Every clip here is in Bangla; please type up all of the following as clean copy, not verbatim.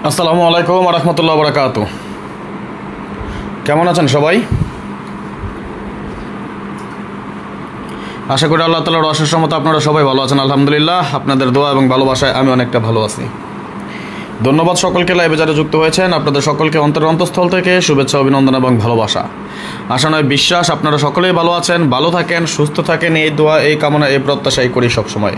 আসসালামু আলাইকুম ওয়া রাহমাতুল্লাহি ওয়া বারাকাতুহু। কেমন আছেন সবাই? আশা করি আল্লাহ তাআলার অশেষ রহমতে আপনারা সবাই ভালো আছেন। আলহামদুলিল্লাহ, আপনাদের দোয়া এবং ভালোবাসায় আমি অনেকটা ভালো আছি। ধন্যবাদ সকলকে, লাইভে যারা যুক্ত হয়েছেন আপনাদের সকলকে অন্তরের অন্তঃস্থল থেকে শুভেচ্ছা, অভিনন্দন এবং ভালোবাসা। আশা নয় বিশ্বাস আপনারা সকলেই ভালো আছেন, ভালো থাকেন, সুস্থ থাকেন, এই দোয়া, এই কামনা, এই প্রত্যাশাই করি সবসময়।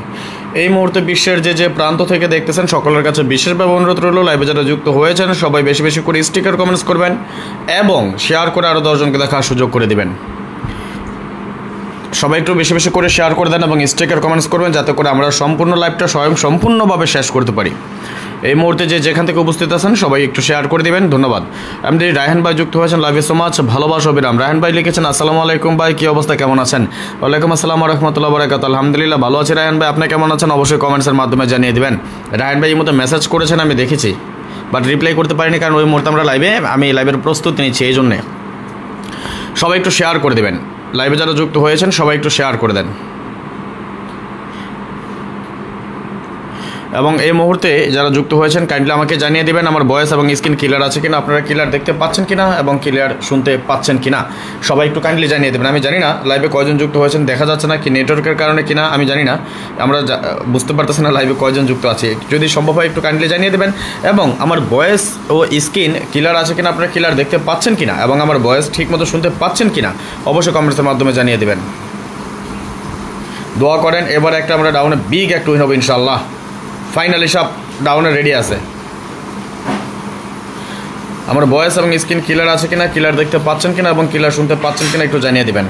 এই মুহূর্তে বিশ্বের যে প্রান্ত থেকে দেখতেছেন সকলের কাছে বিশেষভাবে অনুরোধ রইল, লাইভে যারা যুক্ত হয়েছেন সবাই বেশি বেশি করে স্টিকার কমেন্টস করবেন এবং শেয়ার করে আরও 10 জনকে দেখার সুযোগ করে দিবেন। সবাই একটু বেশি বেশি করে শেয়ার করে দেন এবং স্টিকার কমেন্টস করবেন, যাতে করে আমরা সম্পূর্ণ লাইভটা সম্পূর্ণভাবে শেষ করতে পারি। এই মুহূর্তে যেখান থেকে উপস্থিত আছেন সবাই একটু শেয়ার করে দিবেন। ধন্যবাদ। এমডি রায়হান ভাই যুক্ত হয়েছেন, লাভ ইউ সো মাচ, ভালোবাসা অবিরাম। রায়হান ভাই লিখেছেন আসসালামু আলাইকুম ভাই, কী অবস্থা, কেমন আছেন? ওয়ালাইকুম আসসালাম ওয়া রাহমাতুল্লাহি ওয়া বারাকাতুহু। আলহামদুলিল্লাহ ভালো আছি রায়হান ভাই, আপনি কেমন আছেন? অবশ্যই কমেন্টসের মাধ্যমে জানিয়ে দিবেন। রায়হান ভাই এই মতো মেসেজ করেছেন, আমি দেখেছি, বাট রিপ্লাই করতে পারিনি, কারণ ওই মুহূর্তে আমরা লাইভের প্রস্তুতি নিচ্ছি, এই জন্যে। সবাই একটু শেয়ার করে দেবেন, লাইভে যারা যুক্ত হয়েছেন সবাই একটু শেয়ার করে দেন। এবং এই মুহূর্তে যারা যুক্ত হয়েছেন কাইন্ডলি আমাকে জানিয়ে দেবেন আমার ভয়েস এবং স্ক্রিন ক্লিয়ার আছে কিনা, আপনারা ক্লিয়ার দেখতে পাচ্ছেন কিনা এবং ক্লিয়ার শুনতে পাচ্ছেন কিনা, সবাই একটু কাইন্ডলি জানিয়ে দেবেন। আমি জানি না লাইভে কয়জন যুক্ত হয়েছেন, দেখা যাচ্ছে না কি নেটওয়ার্কের কারণে কিনা আমি জানি না, আমরা বুঝতে পারতেছি না লাইভে কয়জন যুক্ত আছে। যদি সম্ভব হয় একটু কাইন্ডলি জানিয়ে দেবেন এবং আমার ভয়েস ও স্ক্রিন ক্লিয়ার আছে কিনা, আপনারা ক্লিয়ার দেখতে পাচ্ছেন কিনা এবং আমার ভয়েস ঠিকমতো শুনতে পাচ্ছেন কিনা অবশ্যই কমেন্টসের মাধ্যমে জানিয়ে দেবেন। দোয়া করেন এবার একটা আমরা ডাউনে বিগ একটা উইন হবে ইনশাআল্লাহ। ফাইনালি সব ডাউনে রেডি আছে। আমার ভয়েস এবং স্ক্রিন ক্লিয়ার আছে কিনা, ক্লিয়ার দেখতে পাচ্ছেন কিনা এবং ক্লিয়ার শুনতে পাচ্ছেন কিনা একটু জানিয়ে দিবেন।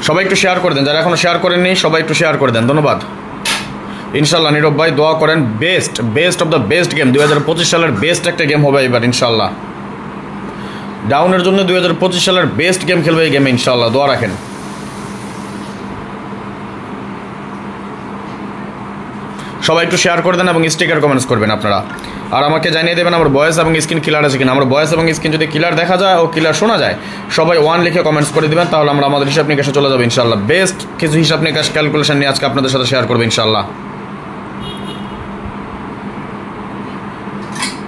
সবাই একটু শেয়ার করে দেন, যারা এখনো শেয়ার করেননি সবাই একটু শেয়ার করে দেন। ধন্যবাদ। ইনশাল্লাহ নীরব ভাই দোয়া করেন, best of the best game, 2025 সালের বেস্ট একটা গেম হবে এবার ইনশাল্লাহ। ডাউনের জন্য 2025 সালের বেস্ট গেম খেলবে এই গেমে ইনশাআল্লাহ, দোয়া রাখেন। সবাই একটু শেয়ার করে দেন এবং স্টিকার কমেন্টস করবেন আপনারা, আর আমাকে জানিয়ে দেবেন আমার ভয়েস এবং স্ক্রিন ক্লিয়ার আছে কিনা। আমার ভয়েস এবং স্ক্রিন যদি ক্লিয়ার দেখা যায় ও ক্লিয়ার শোনা যায় সবাই 1 লিখে কমেন্টস করে দেবেন, তাহলে আমরা আমাদের হিসাব নিকাশে চলে যাবো ইনশাআল্লাহ। বেস্ট কিছু হিসাব নিকাশ ক্যালকুলেশন নিয়ে আজকে আপনাদের সাথে শেয়ার করবো ইনশাআল্লাহ।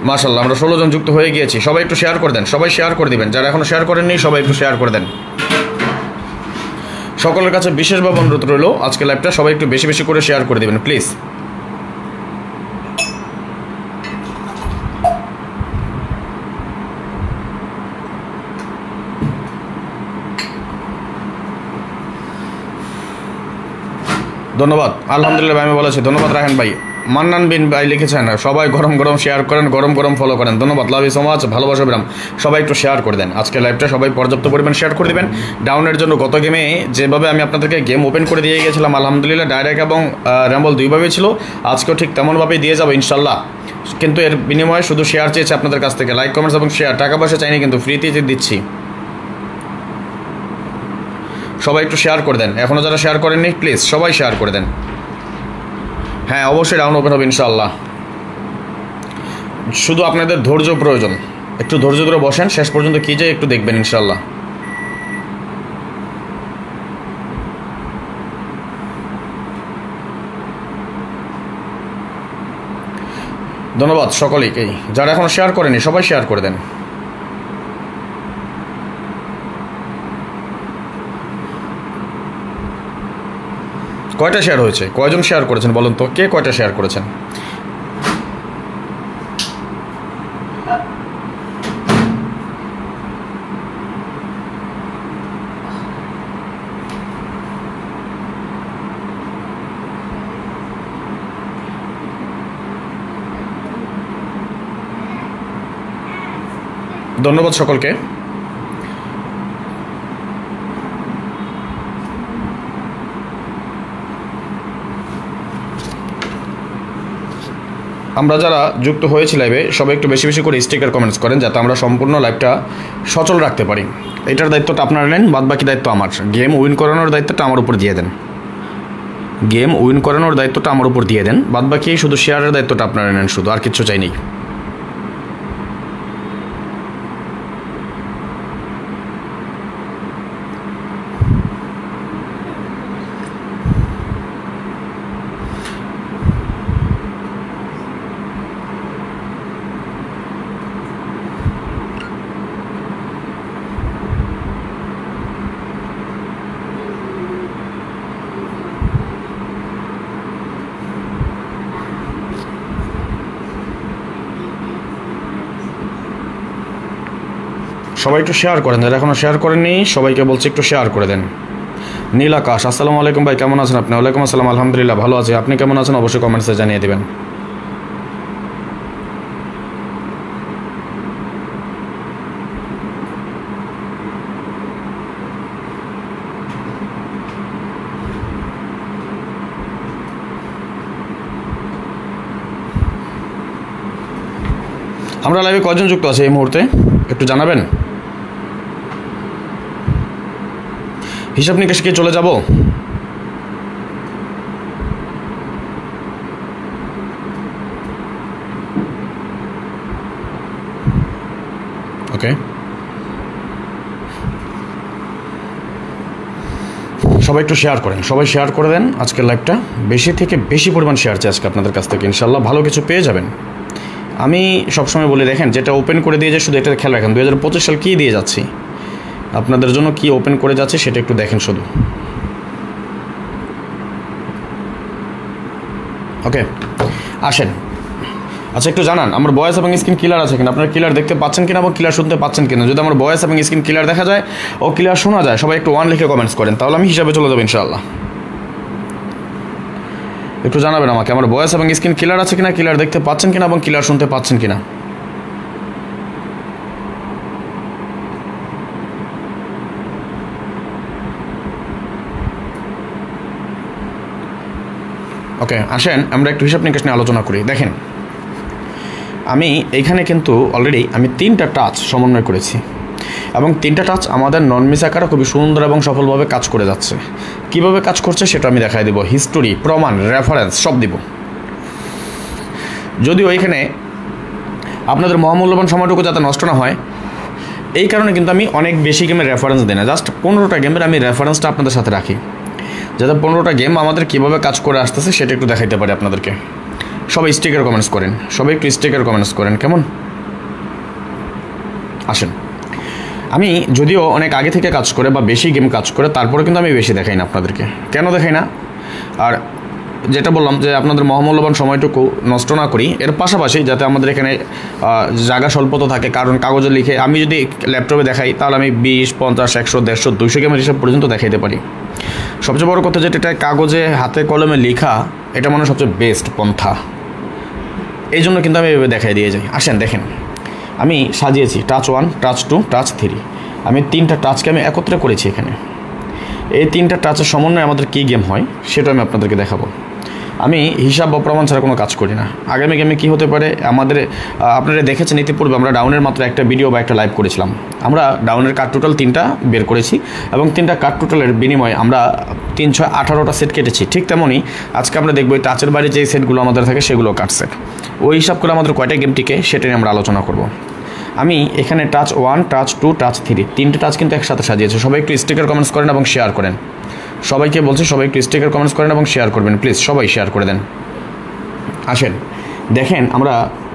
মাশাআল্লাহ আমরা 16 জন যুক্ত হয়ে গিয়েছি। সবাই একটু শেয়ার করে দেন, সবাই শেয়ার করে দিবেন, যারা এখনো শেয়ার করেননি সবাই একটু শেয়ার করে দেন। সকলের কাছে বিশেষভাবে অনুরোধ রইল আজকে লাইভটা সবাই একটু বেশি বেশি করে শেয়ার করে দিবেন প্লিজ। ধন্যবাদ। আলহামদুলিল্লাহ ভাই আমি বলেছি, ধন্যবাদ রায়হান ভাই। মান্নান বিন ভাই লিখেছেন সবাই গরম গরম শেয়ার করেন, গরম গরম ফলো করেন। ধন্যবাদ, লাভ ইউ সো মাচ, ভালোবাসা বিরাম। সবাই একটু শেয়ার করে দেন, আজকে লাইভটা সবাই পর্যাপ্ত পরিমাণ শেয়ার করে দেবেন। ডাউনের জন্য গত গেমে যেভাবে আমি আপনাদেরকে গেম ওপেন করে দিয়ে গিয়েছিলাম আলহামদুলিল্লাহ, ডাইরেক্ট এবং র্যাম্বল দুইভাবেই ছিল, আজকেও ঠিক তেমনভাবেই দিয়ে যাবো ইনশাল্লাহ। কিন্তু এর বিনিময়ে শুধু শেয়ার চেয়েছে আপনাদের কাছ থেকে, লাইক কমেন্টস এবং শেয়ার, টাকা পয়সা চাইনি কিন্তু ফ্রিতেই দিচ্ছি। সবাই একটু শেয়ার করে দেন, এখনও যারা শেয়ার করেননি প্লিজ সবাই শেয়ার করে দেন। হ্যাঁ অবশ্যই ডাউন ওপেন হবে ইনশাআল্লাহ, শুধু আপনাদের ধৈর্য প্রয়োজন, একটু ধৈর্য ধরে বসেন, শেষ পর্যন্ত কী যায় একটু দেখবেন ইনশাআল্লাহ। ধন্যবাদ সকলেই, যারা এখনো শেয়ার করেনি সবাই শেয়ার করে দেন। কয়টা শেয়ার হয়েছে, কয়জন শেয়ার করেছেন বলুন তো, কে কয়টা শেয়ার করেছেন? ধন্যবাদ সকলকে। আমরা যারা যুক্ত হয়েছি লাইভে সবাই একটু বেশি বেশি করে স্টিকার কমেন্টস করেন, যাতে আমরা সম্পূর্ণ লাইভটা সচল রাখতে পারি। এটার দায়িত্বটা আপনারা নেন, বাদবাকি দায়িত্ব আমার। গেম উইন করানোর দায়িত্বটা আমার উপর দিয়ে দেন, বাদবাকি শুধু শেয়ারের দায়িত্বটা আপনারা নেন, শুধু, আর কিচ্ছু চাই নেই। সবাই একটু শেয়ার করেন, যারা এখনও শেয়ার করেননি সবাইকে বলছি একটু শেয়ার করে দেন। নীল আকাশ, আসসালামু আলাইকুম ভাই, কেমন আছেন আপনি? ওয়ালাইকুম আসসালাম, আলহামদুলিল্লাহ ভালো আছি। আপনি কেমন আছেন অবশ্যই কমেন্টসে জানিয়ে দেবেন। আমরা লাইভে কয়জন যুক্ত আছে এই মুহূর্তে একটু জানাবেন। হিসাব নিকাশ কি চলে যাব? ওকে, সবাই একটু শেয়ার করেন, সবাই শেয়ার করে দেন আজকের লাইভটা। বেশি থেকে বেশি পরিমাণ শেয়ার চাই আজকে আপনাদের কাছ থেকে, ইনশাল্লাহ ভালো কিছু পেয়ে যাবেন। আমি সবসময় বলি, দেখেন যেটা ওপেন করে দিয়ে যায় শুধু এটা খেয়াল রাখেন 2025 সাল কী দিয়ে যাচ্ছি আপনাদের জন্য, কি ওপেন করে যাচ্ছে সেটা একটু দেখেন শুধু। ওকে আসেন, আচ্ছা একটু জানান আমার ভয়েস এবং স্ক্রিন ক্লিয়ার আছে কিনা, আপনারা ক্লিয়ার দেখতে পাচ্ছেন কিনা এবং ক্লিয়ার শুনতে পাচ্ছেন কিনা। যদি আমার ভয়েস এবং স্ক্রিন ক্লিয়ার দেখা যায় ও ক্লিয়ার শোনা যায়, সবাই একটু 1 লিখে কমেন্টস করেন, তাহলে আমি হিসাবে চলে যাবো ইনশাআল্লাহ। একটু জানাবেন আমাকে আমার ভয়েস এবং স্ক্রিন ক্লিয়ার আছে কিনা, ক্লিয়ার দেখতে পাচ্ছেন কিনা এবং ক্লিয়ার শুনতে পাচ্ছেন কিনা। ওকে আসেন আমরা একটু হিসাব নিকাশ নিয়ে আলোচনা করি। দেখেন আমি এইখানে কিন্তু অলরেডি আমি 3টা টাচ সমন্বয় করেছি এবং 3টা টাচ আমাদের নন মিস আকারে খুবই সুন্দর এবং সফলভাবে কাজ করে যাচ্ছে। কিভাবে কাজ করছে সেটা আমি দেখাই দেব, হিস্টোরি, প্রমাণ, রেফারেন্স সব দিব। যদিও এইখানে আপনাদের মহামূল্যবান সময়টুকু যাতে নষ্ট না হয় এই কারণে কিন্তু আমি অনেক বেশি গেমের রেফারেন্স দিই না, জাস্ট 15টা গেমের আমি রেফারেন্সটা আপনাদের সাথে রাখি, যাতে 15টা গেম আমাদের কীভাবে কাজ করে আসতেছে সেটা একটু দেখাইতে পারি আপনাদেরকে। সবাই স্টিকার কমেন্টস করেন, সবাই একটু স্টিকার কমেন্টস করেন কেমন। আসেন আমি যদিও অনেক আগে থেকে কাজ করে বা বেশি গেম কাজ করে, তারপরে কিন্তু আমি বেশি দেখাই না আপনাদেরকে। কেন দেখাই না? আর যেটা বললাম যে আপনাদের মহামূল্যবান সময়টুকু নষ্ট না করি, এর পাশাপাশি যাতে আমাদের এখানে জায়গা স্বল্পতা থাকে, কারণ কাগজে লিখে আমি যদি ল্যাপটপে দেখাই তাহলে আমি 20, 50, 100, 150, 200 গেমের হিসাব পর্যন্ত দেখাইতে পারি। সবচেয়ে বড় কথা যেটা কাগজে হাতে কলমে লেখা, এটা মনে হয় সবচেয়ে বেস্ট পন্থা, এই জন্য কিন্তু আমি এভাবে দেখাই দিয়ে যাই। আসেন দেখেন আমি সাজিয়েছি টাচ 1, টাচ 2, টাচ 3, আমি 3টা টাচকে আমি একত্রে করেছি এখানে। এই 3টা টাচের সমন্বয়ে আমাদের কী গেম হয় সেটা আমি আপনাদেরকে দেখাবো। আমি হিসাব বা প্রমাণ ছাড়া কোনো কাজ করি না। আগামী গেমে কী হতে পারে আমাদের আপনারা দেখেছেন ইতিপূর্বে আমরা ডাউনের মাত্র একটা ভিডিও বা একটা লাইভ করেছিলাম। আমরা ডাউনের কার্ড টোটাল 3টা বের করেছি এবং 3টা কার্ড টোটালের বিনিময়ে আমরা 3, 6, 18টা সেট কেটেছি। ঠিক তেমনই আজকে আমরা দেখবো এই টাচের বাইরে যে সেটগুলো আমাদের থাকে সেগুলো কাট সেট, ওই হিসাব করে আমাদের কয়টা গেম টিকে সেটা নিয়ে আমরা আলোচনা করব। আমি এখানে টাচ 1, টাচ 2, টাচ 3 3টে টাচ কিন্তু একসাথে সাজিয়েছি। সবাই একটু স্টিকার কমেন্টস করেন এবং শেয়ার করেন। সবাইকে বলছি সবাই একটু স্টিকার কমেন্টস করেন এবং শেয়ার করবেন প্লিজ, সবাই শেয়ার করে দেন। আসেন দেখেন আমরা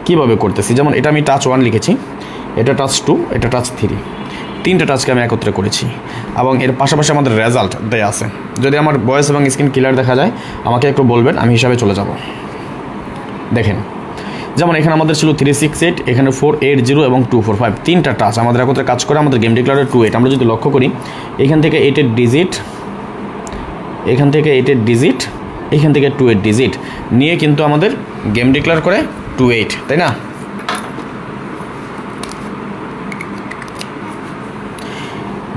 কীভাবে করতেছি। যেমন এটা আমি টাচ 1 লিখেছি, এটা টাচ 2, এটা টাচ 3, 3টে টাচকে আমি একত্রে করেছি এবং এর পাশাপাশি আমাদের রেজাল্ট দেয়া আছে। যদি আমার ভয়েস এবং স্ক্রিন ক্লিয়ার দেখা যায় আমাকে একটু বলবেন, আমি হিসাবে চলে যাব। দেখেন যেমন এখানে আমাদের ছিল 368, এখানে 480 এবং 245, 3টা টাচ আমাদের একত্রে কাজ করে আমাদের গেম ডিক্লারের 28। আমরা যদি লক্ষ্য করি এখান থেকে 8-এর ডিজিট, এখান থেকে 8-এর ডিজিট, এখান থেকে 2-এর ডিজিট নিয়ে কিন্তু আমাদের গেম ডিক্লেয়ার করে 28, তাই না?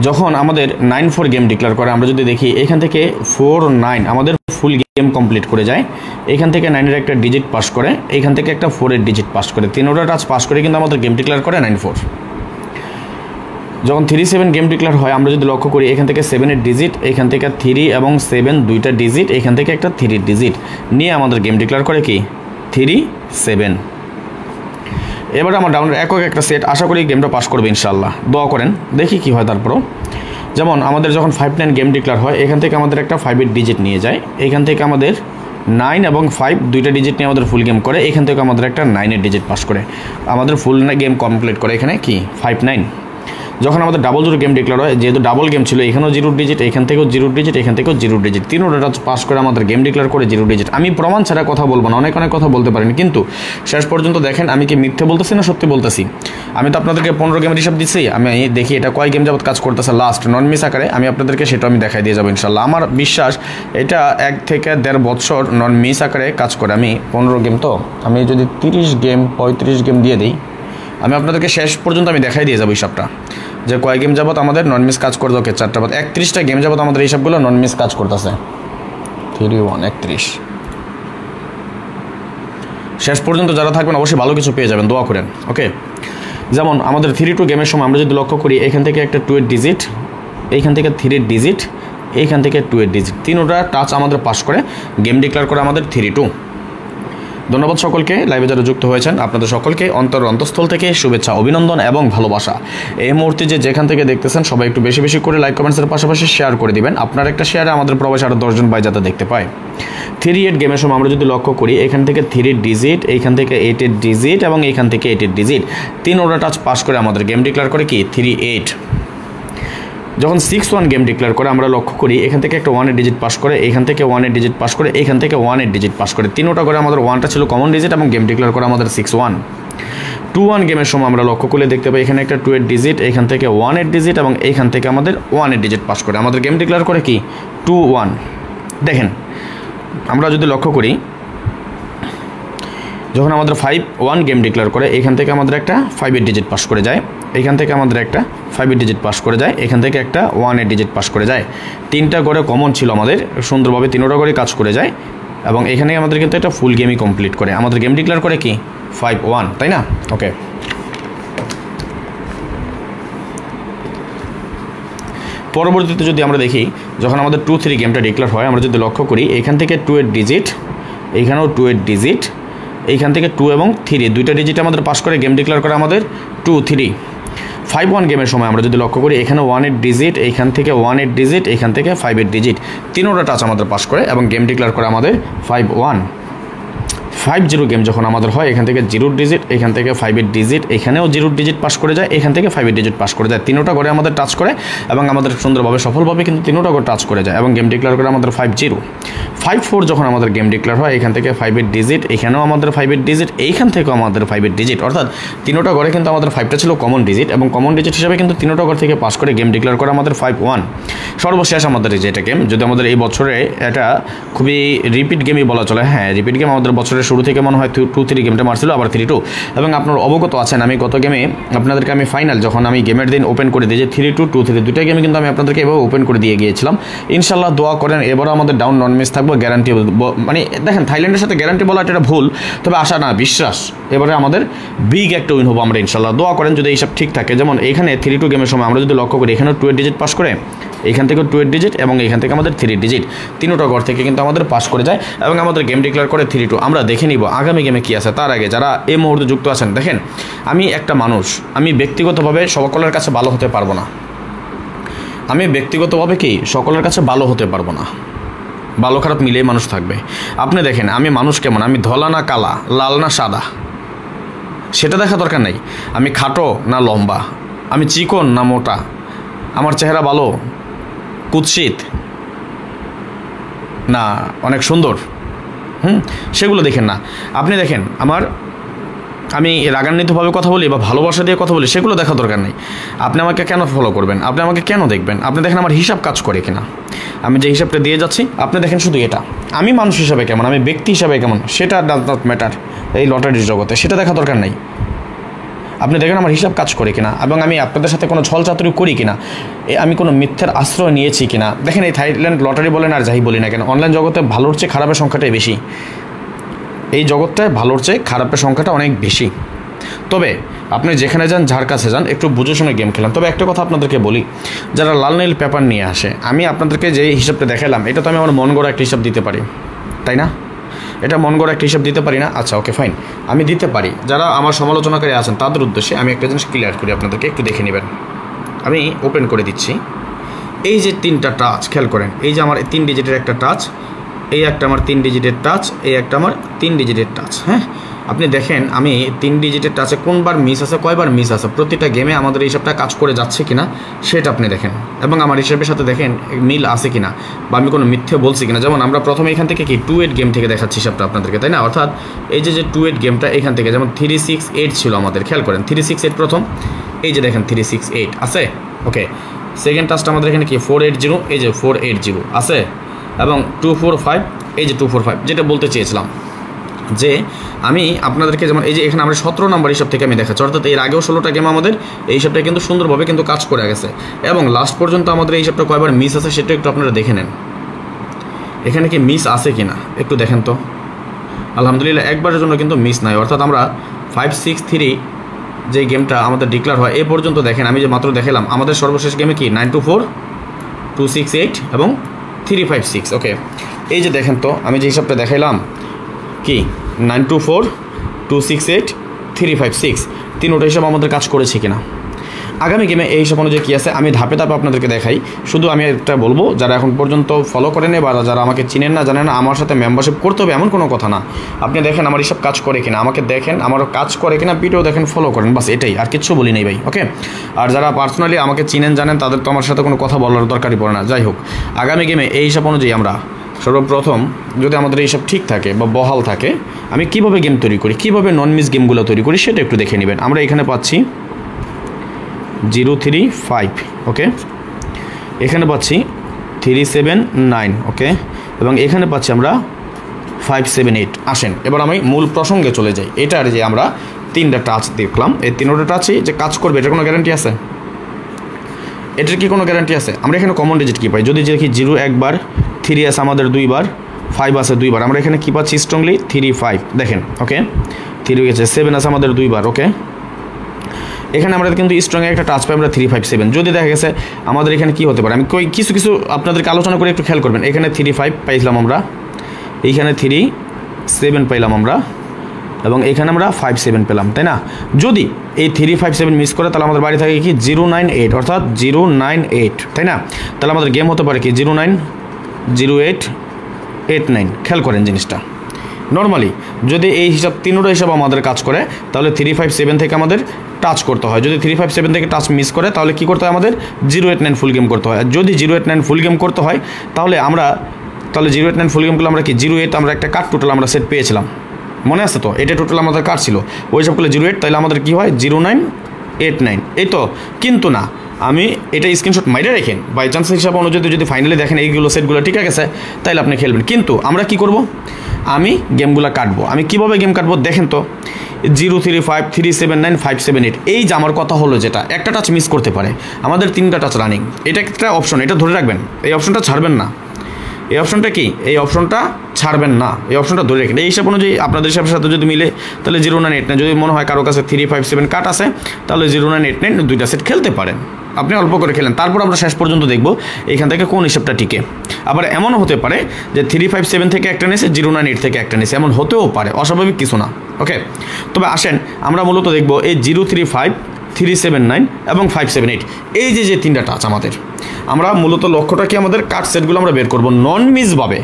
যখন আমাদের 9-4 গেম ডিক্লেয়ার করে আমরা যদি দেখি এখান থেকে 4-9 আমাদের ফুল গেম কমপ্লিট করে যায়। এখান থেকে 9-এর একটা ডিজিট পাস করে, এখান থেকে একটা 4-এর ডিজিট পাস করে, 3টা টাচ পাস করে কিন্তু আমাদের গেম ডিক্লেয়ার করে 9-4। যখন 3-7 গেম ডিক্লেয়ার হয় আমরা যদি লক্ষ্য করি এখান থেকে 7-এর ডিজিট, এখান থেকে 3 এবং 7 দুইটা ডিজিট, এখান থেকে একটা 3 ডিজিট নিয়ে আমাদের গেম ডিক্লেয়ার করে কি 3-7। এবার আমার ডাউনের একক একটা সেট, আশা করি গেমটা পাস করবে ইনশাআল্লাহ, দোয়া করেন দেখি কি হয়। তারপরও যেমন আমাদের যখন 5-9 গেম ডিক্লেয়ার হয় এখান থেকে আমাদের একটা 5-এর ডিজিট নিয়ে যায়, এখান থেকে আমাদের 9 এবং 5 দুইটা ডিজিট নিয়ে আমাদের ফুল গেম করে, এখান থেকে আমাদের একটা 9-এর ডিজিট পাস করে আমাদের ফুল গেম কমপ্লিট করে এখানে কি 5-9। যখন আমাদের ডাবল জিরো গেম ডিক্লেয়ার হয়, যেহেতু ডাবল গেম ছিল, এখানেও জিরো ডিজিট, এখান থেকেও জিরো ডিজিট, এখান থেকেও জিরো ডিজিট, তিনোটা টাচ পাস করে আমাদের গেম ডিক্লেয়ার করে জিরো ডিজিট। আমি প্রমাণ ছাড়া কথা বলবো না, অনেক কথা বলতে পারেন, কিন্তু শেষ পর্যন্ত দেখেন আমি কি মিথ্যে বলতেছি না সত্যি বলতেছি। আমি তো আপনাদেরকে 15 গেমের হিসাব দিচ্ছি, আমি দেখি এটা কয় গেম যাবত কাজ করতেছে লাস্ট নন মিস আকারে, আমি আপনাদেরকে সেটা আমি দেখাই দিয়ে যাবো ইনশাল্লাহ। আমার বিশ্বাস এটা 1 থেকে 1.5 বছর নন মিস আকারে কাজ করে। আমি 15 গেম, তো আমি যদি 30 গেম 35 গেম দিয়ে দিই, আমি আপনাদেরকে শেষ পর্যন্ত আমি দেখাই দিয়ে যাবো হিসাবটা, যে কয় গেম যাবত আমাদের নন মিস কাজ করতে। ওকে, 4টা বাদ 31টা গেম যাবত আমাদের এই সবগুলো নন মিস কাজ করতেছে। 31 শেষ পর্যন্ত যারা থাকবেন অবশ্যই ভালো কিছু পেয়ে যাবেন, দোয়া করেন। ওকে, যেমন আমাদের 3-2 গেমের সময় আমরা যদি লক্ষ্য করি, এখান থেকে একটা 2 ডিজিট, এইখান থেকে 3 ডিজিট, এইখান থেকে 2 ডিজিট, তিনোটা টাচ আমাদের পাস করে গেম ডিক্লেয়ার করে আমাদের 3-2। ধন্যবাদ সকলকে, লাইভে যারা যুক্ত হয়েছেন আপনাদের সকলকে অন্তঃস্থল থেকে শুভেচ্ছা, অভিনন্দন এবং ভালোবাসা। এই মুহূর্তে যেখান থেকে দেখতেছেন সবাই একটু বেশি বেশি করে লাইক কমেন্টসের পাশাপাশি শেয়ার করে দিবেন। আপনার একটা শেয়ারে আমাদের প্রবাসী আরও 10 জন ভাই যাতে দেখতে পায়। 3-8 গেমের সময় আমরা যদি লক্ষ্য করি, এখান থেকে 3 ডিজিট, এইখান থেকে 8 ডিজিট এবং এইখান থেকে 8 ডিজিট, তিনোটা টাচ পাস করে আমাদের গেম ডিক্লেয়ার করে কি 3-8। যখন 6-1 গেম ডিক্লেয়ার করে আমরা লক্ষ্য করি, এখান থেকে একটা 1 ডিজিট পাস করে, এখান থেকে 1 ডিজিট পাস করে, এখান থেকে 1 ডিজিট পাস করে, তিনোটা করে আমাদের 1টা ছিল কমন ডিজিট এবং গেম ডিক্লেয়ার করে আমাদের 6-1। 2-1 গেমের সময় আমরা লক্ষ্য করলে দেখতে পাই, এখানে একটা 2 ডিজিট, এখান থেকে 1 ডিজিট এবং এইখান থেকে আমাদের 1 ডিজিট পাস করে আমাদের গেম ডিক্লেয়ার করে কি 2-1। দেখেন আমরা যদি লক্ষ্য করি, যখন আমাদের 5-1 গেম ডিক্লেয়ার করে, এখান থেকে আমাদের একটা 5 ডিজিট পাস করে যায়, এখান থেকে আমাদের একটা 5 ডিজিট পাস করে যায়, এখান থেকে একটা 1 ডিজিট পাস করে যায়, তিনটা করে কমন ছিল আমাদের, সুন্দরভাবে তিনোটা করে কাজ করে যায় এবং এখানে আমাদের কিন্তু একটা ফুল গেমই কমপ্লিট করে আমাদের গেম ডিক্লেয়ার করে কি 5-1, তাই না? ওকে, পরবর্তীতে যদি আমরা দেখি, যখন আমাদের 2-3 গেমটা ডিক্লেয়ার হয়, আমরা যদি লক্ষ্য করি, এখান থেকে 2 ডিজিট, এইখানেও 2 ডিজিট, এইখান থেকে 2 এবং 3 দুইটা ডিজিট আমাদের পাস করে গেম ডিক্লেয়ার করে আমাদের 2-3। 5-1 গেমের সময় আমরা যদি লক্ষ্য করি, এখানে 1 ডিজিট, এইখান থেকে 1 ডিজিট, এইখান থেকে 5 ডিজিট, তিনোটা টাচ আমাদের পাস করে এবং গেম ডিক্লেয়ার করে আমাদের 5-1। 5-0 গেম যখন আমাদের হয়, এখান থেকে 0 ডিজিট, এখান থেকে 5 ডিজিট, এখানেও 0 ডিজিট পাস করে যায়, এখান থেকে 5 ডিজিট পাস করে যায়, তিনোটা করে আমাদের টাচ করে এবং আমাদের সুন্দরভাবে সফলভাবে কিন্তু তিনোটা করে টাচ করে যায় এবং গেম ডিক্লেয়ার করে আমাদের 5-0। 5-4 যখন আমাদের গেম ডিক্লেয়ার হয়, এখান থেকে 5 ডিজিট, এখানেও আমাদের 5 ডিজিট, এইখান থেকেও আমাদের 5 ডিজিট, অর্থাৎ তিনোটা করে কিন্তু আমাদের 5টা ছিল কমন ডিজিট এবং কমন ডিজিট হিসাবে কিন্তু তিনোটা করে থেকে পাস করে গেম ডিক্লেয়ার করে আমাদের 5-1। সর্বশেষ আমাদের এই যেটা গেম, যদি আমাদের এই বছরে এটা খুবই রিপিট গেমই বলা চলে, হ্যাঁ রিপিট গেম, আমাদের বছরের শুরু থেকে মনে হয় 2-3 গেমটা মারছিল, আবার 3-2, এবং আপনার অবগত আছেন আমি গত গেমে আপনাদেরকে আমি ফাইনাল যখন আমি গেমের দিন ওপেন করে দিই যে 3-2 2-3 দুইটা গেমে কিন্তু আমি আপনাদেরকে এভাবে ওপেন করে দিয়ে গিয়েছিলাম। ইনশাল্লাহ দোয়া করেন এবারও আমাদের ডাউন নন মিস থাকবো, গ্যারান্টি। মানে দেখেন থাইল্যান্ডের সাথে গ্যারান্টি বলা এটা ভুল, তবে আশা না বিশ্বাস এবারে আমাদের বিগ একটা উইন হবো আমরা ইনশাল্লাহ। দোয়া করেন যদি এইসব ঠিক থাকে। যেমন এখানে 3-2 গেমের সময় আমরা যদি লক্ষ্য করি, এখানেও 2 ডিজিট পাস করে, এখান থেকে 2 ডিজিট এবং এখান থেকে আমাদের 3 ডিজিট, তিনোটা ঘর থেকে কিন্তু আমাদের পাস করে যায় এবং আমাদের গেম ডিক্লেয়ার করে 3-2। আমরা দেখে নিব আগামী গেমে কি আছে। তার আগে যারা এই মুহূর্তে যুক্ত আছেন, দেখেন আমি একটা মানুষ, আমি ব্যক্তিগতভাবে সকলের কাছে ভালো হতে পারবো না, আমি ব্যক্তিগতভাবে কি সকলের কাছে ভালো হতে পারবো না, ভালো খারাপ মিলেই মানুষ থাকবে। আপনি দেখেন আমি মানুষ কেমন, আমি ধলা না কালা, লাল না সাদা, সেটা দেখা দরকার নেই। আমি খাটো না লম্বা, আমি চিকন না মোটা, আমার চেহারা ভালো কুৎসিত না অনেক সুন্দর, সেগুলো দেখেন না। আপনি দেখেন আমি রাগান্বিতভাবে কথা বলি বা ভালোবাসা দিয়ে কথা বলি, সেগুলো দেখা দরকার নেই। আপনি আমাকে কেন ফলো করবেন, আপনি আমাকে কেন দেখবেন, আপনি দেখেন আমার হিসাব কাজ করে কিনা, আমি যে হিসাবটা দিয়ে যাচ্ছি আপনি দেখেন শুধু এটা, আমি মানুষ হিসাবে কেমন, আমি ব্যক্তি হিসাবে কেমন, সেটা ডাজ নট ম্যাটার এই লটারির জগতে, সেটা দেখা দরকার নেই। আপনি দেখেন আমার হিসাব কাজ করে কিনা এবং আমি আপনাদের সাথে কোনো ছল চাতুরি করি কিনা, আমি কোনো মিথ্যার আশ্রয় নিয়েছি কিনা। দেখেন এই থাইল্যান্ড লটারি বলেন আর যাই বলি না কেন, অনলাইন জগতে ভালোর চেয়ে খারাপের সংখ্যাটাই বেশি, এই জগৎটায় ভালোর চেয়ে খারাপের সংখ্যাটা অনেক বেশি। তবে আপনি যেখানে যান, যার কাছে যান, একটু বুঝে শুনে গেম খেলাম। তবে একটা কথা আপনাদেরকে বলি, যারা লাল নীল পেপার নিয়ে আসে, আমি আপনাদেরকে যে হিসাবটা দেখালাম এটা তো আমি আমার মন গড়া একটা হিসাব দিতে পারি, তাই না? এটা মন গড়া একটা হিসাব দিতে পারি না? আচ্ছা ওকে ফাইন, আমি দিতে পারি। যারা আমার সমালোচনাকারী আছেন তাদের উদ্দেশ্যে আমি একটা জিনিস ক্লিয়ার করি, আপনাদেরকে একটু দেখে নেবেন। আমি ওপেন করে দিচ্ছি। এই যে 3টা টাচ খেয়াল করেন, এই যে আমার 3 ডিজিটের একটা টাচ, এই একটা আমার 3 ডিজিটের টাচ, এই একটা আমার 3 ডিজিটের টাচ, হ্যাঁ আপনি দেখেন আমি 3 ডিজিটের টাচে কোনবার মিস আছে, কয়বার মিস আছে, প্রতিটা গেমে আমাদের এই হিসাবটা কাজ করে যাচ্ছে কিনা সেটা আপনি দেখেন, এবং আমার হিসাবের সাথে দেখেন মিল আছে কিনা বা আমি কোনো মিথ্যে বলছি কিনা। যেমন আমরা প্রথমে এখান থেকে কি 2-8 গেম থেকে দেখাচ্ছি হিসাবটা আপনাদেরকে, তাই না? অর্থাৎ এই যে 2-8 গেমটা এখান থেকে, যেমন 3-6-8 ছিল আমাদের, খেয়াল করেন 3-6-8 প্রথম, এই যে দেখেন 3-6-8 আছে। ওকে, সেকেন্ড টাচটা আমাদের এখানে কি 4-8-0, এই যে 4-8-0 আছে, এবং 2-4-5, এই যে 2-4-5। যেটা বলতে চেয়েছিলাম যে আমি আপনাদেরকে, যেমন এই যে এখানে আমরা 17 নম্বর হিসাব থেকে আমি দেখাচ্ছি, অর্থাৎ এর আগেও 16টা গেম আমাদের এই হিসাবটা কিন্তু সুন্দরভাবে কিন্তু কাজ করে গেছে, এবং লাস্ট পর্যন্ত আমাদের এই হিসাবটা কয়বার মিস আছে সেটা একটু আপনারা দেখে নেন। এখানে কি মিস আছে কিনা একটু দেখেন তো। আলহামদুলিল্লাহ একবারের জন্য কিন্তু মিস নাই, অর্থাৎ আমরা 5-6-3 যে গেমটা আমাদের ডিক্লেয়ার হয় এ পর্যন্ত দেখেন, আমি যে মাত্র দেখালাম আমাদের সর্বশেষ গেমে কি 9-4, 2-6-8 এবং 3-5-6। ওকে, এই যে দেখেন তো আমি যে হিসাবটা দেখাইলাম কি 9-4, 2-6-8, 3-5-6, তিনোটা হিসাব আমাদের কাজ করেছে কিনা। আগামী গেমে এই হিসাব অনুযায়ী কী আছে আমি ধাপে ধাপে আপনাদেরকে দেখাই। শুধু আমি একটা বলবো, যারা এখন পর্যন্ত ফলো করেন বা যারা আমাকে চিনেন না জানেন না, আমার সাথে মেম্বারশিপ করতে হবে এমন কোনো কথা না। আপনি দেখেন আমার হিসাব কাজ করে কিনা, আমাকে দেখেন আমার কাজ করে কিনা, ভিডিও দেখেন, ফলো করেন, বাস এটাই, আর কিচ্ছু বলি নেই ভাই। ওকে, আর যারা পার্সোনালি আমাকে চিনেন জানেন তাদের তো আমার সাথে কোনো কথা বলার দরকারই পড়ে না। যাই হোক, আগামী গেমে এই হিসাব অনুযায়ী আমরা সর্বপ্রথম যদি আমাদের এইসব ঠিক থাকে বা বহাল থাকে, আমি কিভাবে গেম তৈরি করি, কিভাবে নন মিস গেমগুলো তৈরি করি সেটা একটু দেখে নেবেন। আমরা এখানে পাচ্ছি 0-3-5, ওকে, এখানে পাচ্ছি 3-7-9, ওকে, এবং এখানে পাচ্ছি আমরা 5-7-8। আসেন এবার আমি মূল প্রসঙ্গে চলে যাই। এটার যে আমরা 3টা টাচ দেখলাম, এই 3টা টাচই যে কাজ করবে এটার কোনো গ্যারান্টি আছে? এটার কি কোনো গ্যারান্টি আছে? আমরা এখানে কমন ডিজিট কী পাই? যদি দেখি 0 একবার, 3 আছে আমাদের 2বার, 5 আছে 2বার, আমরা এখানে কী পাচ্ছি স্ট্রংলি 3-5, দেখেন। ওকে, 3 গেছে, 7 আছে আমাদের 2বার। ওকে, এখানে আমরা কিন্তু স্ট্রংয়ে একটা টাচ পাই আমরা 3-5-7। যদি দেখা গেছে আমাদের এখানে কি হতে পারে, আমি কিছু কিছু আপনাদেরকে আলোচনা করে একটু খেয়াল করবেন। এখানে 3-5 পাইছিলাম আমরা, এইখানে 3-7 পাইলাম আমরা, এবং এখানে আমরা 5-7 পেলাম, তাই না? যদি এই 3-5-7 মিস করে তাহলে আমাদের বাড়ি থাকে কি 0-9-8, অর্থাৎ 0-9-8, তাই না? তাহলে আমাদের গেম হতে পারে কি 0-9-0-8-8-9। খেয়াল করেন জিনিসটা। নর্মালি যদি এই হিসাব 3টা হিসাব আমাদের কাজ করে তাহলে 3-5-7 থেকে আমাদের টাচ করতে হয়। যদি 3-5-7 থেকে টাচ মিস করে তাহলে কি করতে হয়, আমাদের 0-8-9 ফুল গেম করতে হয়। আর যদি 0-8-9 ফুল গেম করতে হয় তাহলে 0-8-9 ফুল গেমগুলো আমরা কি 0-8 আমরা একটা কাট টোটাল আমরা সেট পেয়েছিলাম, মনে আছে তো? এটা টোটাল আমাদের কাট ছিল, ওই সবগুলো 0-8, তাহলে আমাদের কী হয় 0-9-8-9, এই তো। কিন্তু না, আমি এটা স্ক্রিনশট মাইরে রেখেন, বাই চান্স হিসাব অনুযায়ী যদি ফাইনালি দেখেন এইগুলো সেটগুলো ঠিক আছে তাহলে আপনি খেলবেন। কিন্তু আমরা কি করব, আমি গেমগুলো কাটবো। আমি কিভাবে গেম কাটবো দেখেন তো, 0-3-5, 3-7-9, 5-7-8, এই যে আমার কথা হলো যেটা একটা টাচ মিস করতে পারে, আমাদের 3টা টাচ রানিং, এটা একটা অপশন, এটা ধরে রাখবেন, এই অপশনটা ছাড়বেন না। এই অপশনটা কি, এই অপশনটা ছাড়বেন না, এই অপশনটা ধরে রাখেন। এই হিসাব অনুযায়ী আপনাদের হিসাবের সাথে যদি মিলে তাহলে 0-9-8-9, যদি মনে হয় কারো কাছে 3-5-7 কাট আছে তাহলে 0-9-8-9 2টা সেট খেলতে পারেন। আপনি অল্প করে খেলেন, তারপর আমরা শেষ পর্যন্ত দেখব এখান থেকে কোন হিসাবটা টিকে। আবার এমনও হতে পারে যে 3-5-7 থেকে একটা নিয়েছে, 0-9-8 থেকে একটা নিয়েছে, এমন হতেও পারে, অস্বাভাবিক কিছু না। ওকে, তবে আসেন আমরা মূলত দেখব এই 0-3-5, 3-7-9 এবং 5-7-8, এই যে 3টা টাচ আমাদের, আমরা মূলত লক্ষ্যটা কি, আমাদের কাট সেটগুলো আমরা বের করবো নন মিসভাবে।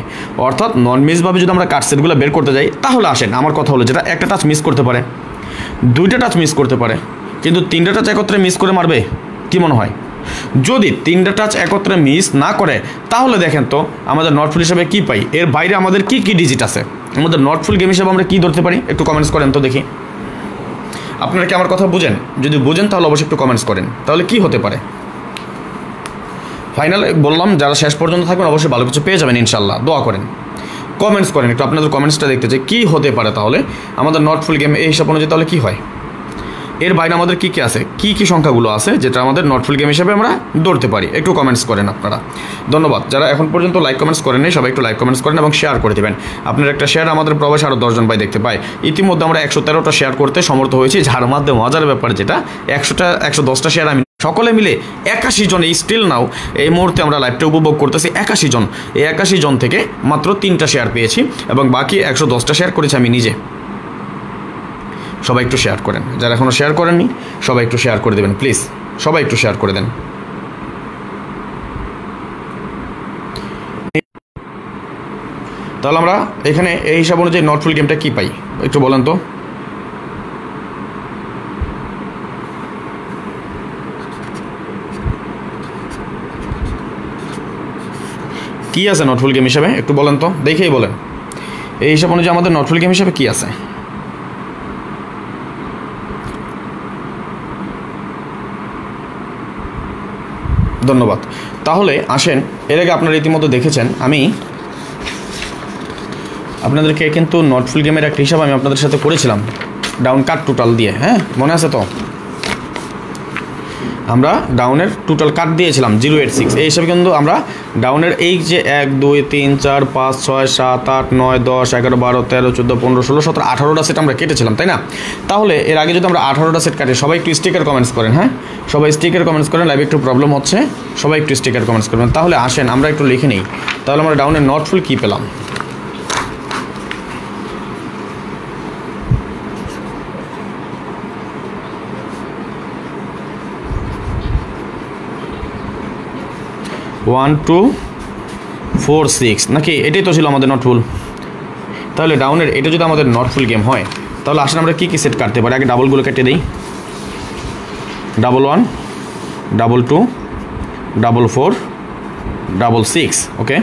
অর্থাৎ নন মিসভাবে যদি আমরা কাট সেটগুলো বের করতে যাই তাহলে আসেন আমার কথা হলো যেটা একটা টাচ মিস করতে পারে, 2টা টাচ মিস করতে পারে, কিন্তু 3টা টাচ একত্রে মিস করে মারবে, কি মনে হয়? যদি 3টা টাচ একত্রে মিস না করে তাহলে দেখেন তো আমাদের নটফুল হিসাবে কি পাই, এর বাইরে আমাদের কি কি ডিজিট আছে, আমাদের নটফুল গেম হিসাবে আমরা কি ধরতে পারি, একটু কমেন্টস করেন তো দেখি। আপনারা কি আমার কথা বুঝেন? যদি বুঝেন তাহলে অবশ্যই একটু কমেন্টস করেন, তাহলে কি হতে পারে। ফাইনাল বললাম, যারা শেষ পর্যন্ত থাকবেন অবশ্যই ভালো কিছু পেয়ে যাবেন ইনশাল্লাহ, দোয়া করেন, কমেন্টস করেন একটু, আপনাদের কমেন্টসটা দেখতে চাই কী হতে পারে তাহলে আমাদের নটফুল গেম এই হিসাব অনুযায়ী তাহলে কী হয়, এর বাইরে আমাদের কী কী আছে, কী কী সংখ্যাগুলো আছে যেটা আমাদের নটফুল গেম হিসেবে আমরা ধরতে পারি, একটু কমেন্টস করেন আপনারা। ধন্যবাদ। যারা এখন পর্যন্ত লাইক কমেন্টস করেন নাই সবাই একটু লাইক কমেন্টস করেন এবং শেয়ার করে দেবেন। আপনার একটা শেয়ার আমাদের প্রবাসে আরও 10 জন ভাই দেখতে পায়। ইতিমধ্যে আমরা 113টা শেয়ার করতে সমর্থ হয়েছি, যার মাধ্যমে মজার ব্যাপার যেটা 110টা শেয়ার আমি সকলে মিলে 81 জন, এই স্টিল নাও এই মুহূর্তে আমরা লাইভটা উপভোগ করতেছি 81 জন, এই 81 জন থেকে মাত্র 3টা শেয়ার পেয়েছি এবং বাকি 110টা শেয়ার করেছি আমি নিজে। সবাই একটু শেয়ার করেন, যারা এখনও শেয়ার করেননি সবাই একটু শেয়ার করে দেবেন প্লিজ, সবাই একটু শেয়ার করে দেন। তাহলে আমরা এখানে এই হিসাব অনুযায়ী নটফুল গেমটা কী পাই একটু বলেন তো। কী আছে নট ফুল গেম হিসাবে একটু বলেন তো, দেখেই বলেন। এই হিসাব অনুযায়ী আমাদের নট ফুল গেম হিসাবে কী আছে? ধন্যবাদ। তাহলে আসেন, এর আগে আপনারা রীতিমতো দেখেছেন, আমি আপনাদেরকে কিন্তু নট ফুল গেমের একটা হিসাব আমি আপনাদের সাথে করেছিলাম ডাউন কাট টোটাল দিয়ে, হ্যাঁ মনে আছে তো? আমরা ডাউনের টোটাল কাট দিয়েছিলাম 086। এই হিসাবে কিন্তু আমরা ডাউনের এই যে 1 2 3 4 5 6 7 8 9 10 11 12 13 14 15 16 17 18টা সেট আমরা কেটেছিলাম, তাই না? তাহলে এর আগে যদি আমরা 18টা সেট কাটি, সবাই একটু স্টিকার কমেন্টস করেন, হ্যাঁ সবাই স্টিকার কমেন্টস করেন, লাইভে একটু প্রবলেম হচ্ছে, সবাই একটু স্টিকার কমেন্টস করবেন। তাহলে আসেন আমরা একটু লিখে নিই, তাহলে আমরা ডাউনের নট ফুল কী পেলাম। ওয়ান টু 4 6 নাকি? এটাই তো ছিল আমাদের নট ফুল। তাহলে ডাউনের এটা যদি আমাদের নট ফুল গেম হয়, তাহলে আসলে আমরা কী কী সেট কাটতে পারি? আগে ডাবলগুলো কেটে দিই। 1 1 2 2 4 4 6, ওকে।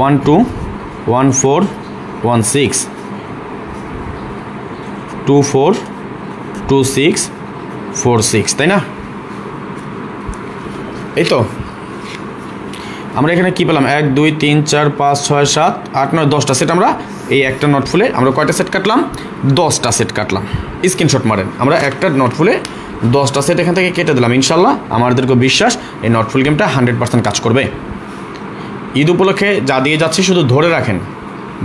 1 2 1 4 1 6 2 4 2 6 4 6, তাই না? এই তো আমরা এখানে কী পেলাম? 1 2 3 4 5 6 7 8 9 10টা সেট। আমরা এই একটা নট ফুলে আমরা কয়টা সেট কাটলাম? 10টা সেট কাটলাম। স্ক্রিনশট মারেন, আমরা একটা নট ফুলে 10টা সেট এখান থেকে কেটে দিলাম। ইনশাল্লাহ আমাদেরকে বিশ্বাস এই নট ফুল গেমটা 100% কাজ করবে। ঈদ উপলক্ষে যা দিয়ে যাচ্ছি শুধু ধরে রাখেন,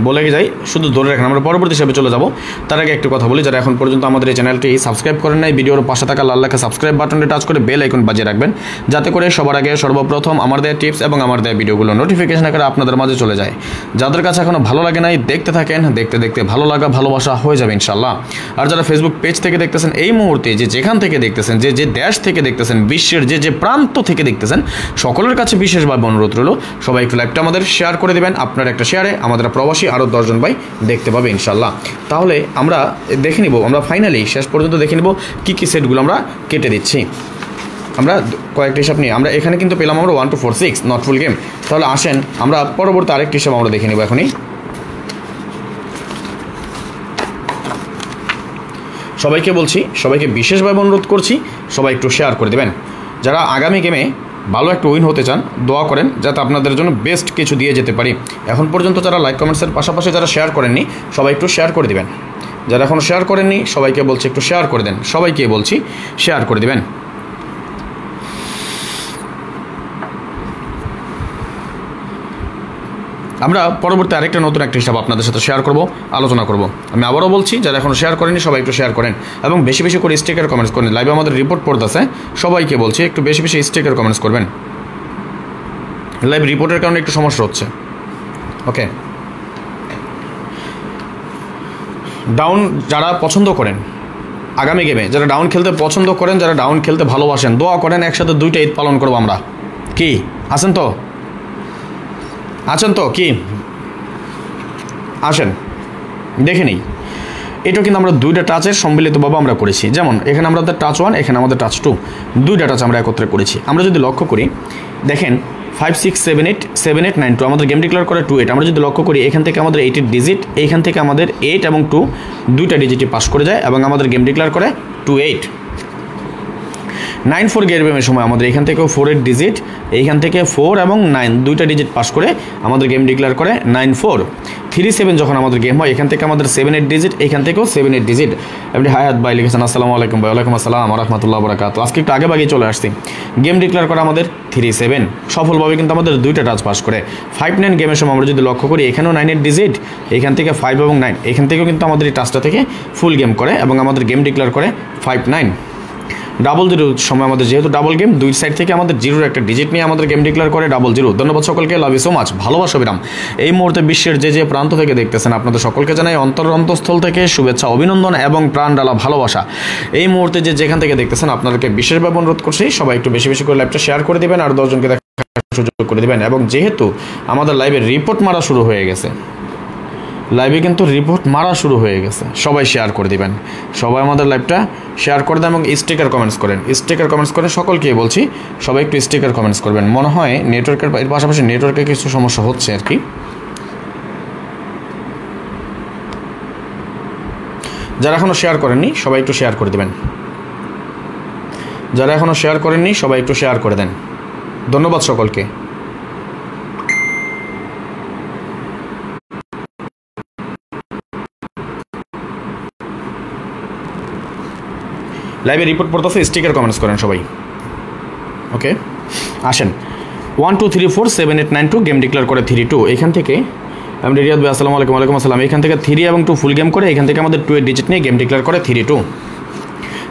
বলে যাই শুধু ধরে রাখেন, আমরা পরবর্তী হিসাবে চলে যাব। তার আগে একটু কথা বলি, যারা এখন পর্যন্ত আমাদের এই চ্যানেলটি সাবস্ক্রাইব করেন নাই, ভিডিওর পাশে থাকা লাল লেখা সাবস্ক্রাইব বাটনটি টাচ করে বেল আইকন বাজিয়ে রাখবেন, যাতে করে সবার আগে সর্বপ্রথম আমার দেওয়া টিপস এবং আমার দেওয়া ভিডিওগুলো নোটিফিকেশন আকারে আপনাদের মাঝে চলে যায়। যাদের কাছে এখনও ভালো লাগে নাই, দেখতে থাকেন, দেখতে দেখতে ভালো লাগা ভালোবাসা হয়ে যাবে ইনশাল্লাহ। আর যারা ফেসবুক পেজ থেকে দেখতেছেন, এই মুহূর্তে যে যেখান থেকে দেখতেছেন, যে যে দেশ থেকে দেখতেছেন, বিশ্বের যে যে প্রান্ত থেকে দেখতেছেন, সকলের কাছে বিশেষভাবে অনুরোধ রইল, সবাই একটু লাইভটা আমাদের শেয়ার করে দেবেন। আপনার একটা শেয়ারে আমাদের প্রবাসী আরও 10 জন ভাই দেখতে পাবে ইনশাল্লাহ। তাহলে আমরা দেখে নিব, আমরা ফাইনালি শেষ পর্যন্ত দেখে নিব কী কী সেটগুলো আমরা কেটে দিচ্ছি। আমরা কয়েকটা হিসাব নিয়ে আমরা এখানে কিন্তু পেলাম আমরা 1 2 4 6 নট ফুল গেম। তাহলে আসেন আমরা পরবর্তী আরেকটি হিসাব আমরা দেখে নিব এখনই। সবাইকে বলছি, সবাইকে বিশেষভাবে অনুরোধ করছি, সবাই একটু শেয়ার করে দেবেন। যারা আগামী গেমে ভালো একটা উইন হতে চান, দোয়া করেন যাতে আপনাদের জন্য বেস্ট কিছু দিয়ে যেতে পারি। এখন পর্যন্ত যারা লাইক কমেন্টসের পাশাপাশি যারা শেয়ার করেননি, সবাই একটু শেয়ার করে দেবেন। যারা এখনও শেয়ার করেননি, সবাইকে বলছি একটু শেয়ার করে দেন, সবাইকে বলছি শেয়ার করে দেবেন। আমরা পরবর্তী আরেকটা নতুন একটা হিসাব আপনাদের সাথে শেয়ার করব, আলোচনা করব। আমি আবারও বলছি, যারা এখনও শেয়ার করেনি সবাই একটু শেয়ার করেন এবং বেশি বেশি করে স্টিকার কমেন্টস করেন। লাইভে আমাদের রিপোর্ট পড়তেছে, সবাইকে বলছি একটু বেশি বেশি স্টিকার কমেন্টস করবেন। লাইভ রিপোর্টের কারণে একটু সমস্যা হচ্ছে, ওকে। ডাউন যারা পছন্দ করেন আগামী গেমে, যারা ডাউন খেলতে পছন্দ করেন, যারা ডাউন খেলতে ভালোবাসেন, দোয়া করেন একসাথে 2টা ঈদ পালন করবো আমরা। কি আছেন তো? আছেন তো? কি আসেন দেখে নিই। এটা কিন্তু আমরা 2টা টাচের সম্মিলিতভাবে আমরা করেছি। যেমন এখানে আমাদের টাচ 1, এখানে আমাদের টাচ 2, 2টা টাচ আমরা একত্রে করেছি। আমরা যদি লক্ষ্য করি, দেখেন 5 6 7 8 7 8 9 2 আমাদের গেম ডিক্লেয়ার করে 2 8। আমরা যদি লক্ষ্য করি, এখান থেকে আমাদের 8 ডিজিট, এইখান থেকে আমাদের 8 এবং 2 2টা ডিজিটই পাস করে যায় এবং আমাদের গেম ডিক্লেয়ার করে 2 8। 9 4 গেমের সময় আমাদের এখান থেকেও 4 ডিজিট, এইখান থেকে 4 এবং 9 2টা ডিজিট পাস করে আমাদের গেম ডিক্লেয়ার করে 9 4। 3 7 যখন আমাদের গেম হয়, এখান থেকে আমাদের 7 8 ডিজিট, এখান থেকেও 7 8 ডিজিট। আপনি হায়াত ভাই লিখেছেন, আসসালামু আলাইকুম ভাই। ওয়ালাইকুম আসসালাম রাহমাতুল্লাহি ওয়া বারাকাতুহু। আজকে একটু আগে চলে আসছি। গেম ডিক্লেয়ার করে আমাদের 3 7 সফলভাবে কিন্তু আমাদের 2টা টাচ পাস করে। 5 9 গেমের সময় আমরা যদি লক্ষ্য করি, এখানেও 9 8 ডিজিট, এখান থেকে 5 এবং 9, এখান থেকেও কিন্তু আমাদের এই টাচটা থেকে ফুল গেম করে এবং আমাদের গেম ডিক্লেয়ার করে 5 9। 00 সময় আমাদের যেহেতু ডাবল গেম, 2 সাইড থেকে আমাদের 0 একটা ডিজিট নিয়ে আমাদের গেম ডিক্লেয়ার করে 00। ধন্যবাদ সকলকে, লাভ ইউ সো মাচ, ভালোবাসা বিরাম। এই মুহূর্তে বিশ্বের যে যে প্রান্ত থেকে দেখতেছেন, আপনাদের সকলকে জানাই অন্তরস্থল থেকে শুভেচ্ছা, অভিনন্দন এবং প্রাণ ডালা ভালোবাসা। এই মুহূর্তে যে যেখান থেকে দেখতেছেন, আপনাদেরকে বিশেষভাবে অনুরোধ করছি, সবাই একটু বেশি বেশি করে লাইভটা শেয়ার করে দেবেন আর 10 জনকে দেখার সুযোগ করে দেবেন। এবং যেহেতু আমাদের লাইভের রিপোর্ট মারা শুরু হয়ে গেছে, লাইভে কিন্তু রিপোর্ট মারা শুরু হয়ে গেছে। সবাই শেয়ার করে দিবেন, সবাই আমাদের লাইভটা শেয়ার করে দেন এবং স্টিকার কমেন্টস করেন। স্টিকার কমেন্টস করেন, সকলকে বলছি সবাই একটু স্টিকার কমেন্টস করবেন। মনে হয় নেটওয়ার্কের পাশাপাশি নেটওয়ার্কের কিছু সমস্যা হচ্ছে আর কি। যারা এখনও শেয়ার করেননি সবাই একটু শেয়ার করে দেবেন। যারা এখনও শেয়ার করেননি সবাই একটু শেয়ার করে দেন। ধন্যবাদ সকলকে। লাইভে রিপোর্ট পড়তেছে, স্টিকার কমেন্টস করেন সবাই। ওকে, আসেন 1 2 3 4 7 8 9 2 গেম ডিক্লেয়ার করে 3 2। এখান থেকে আমি রিয়াদ ভাই আসসালামু আলাইকুম। ওয়ালাইকুম আসসালাম। এখান থেকে 3 এবং 2 ফুল গেম করে এখান থেকে আমাদের 2 এর ডিজিট নিয়ে গেম ডিক্লেয়ার করে 3 2।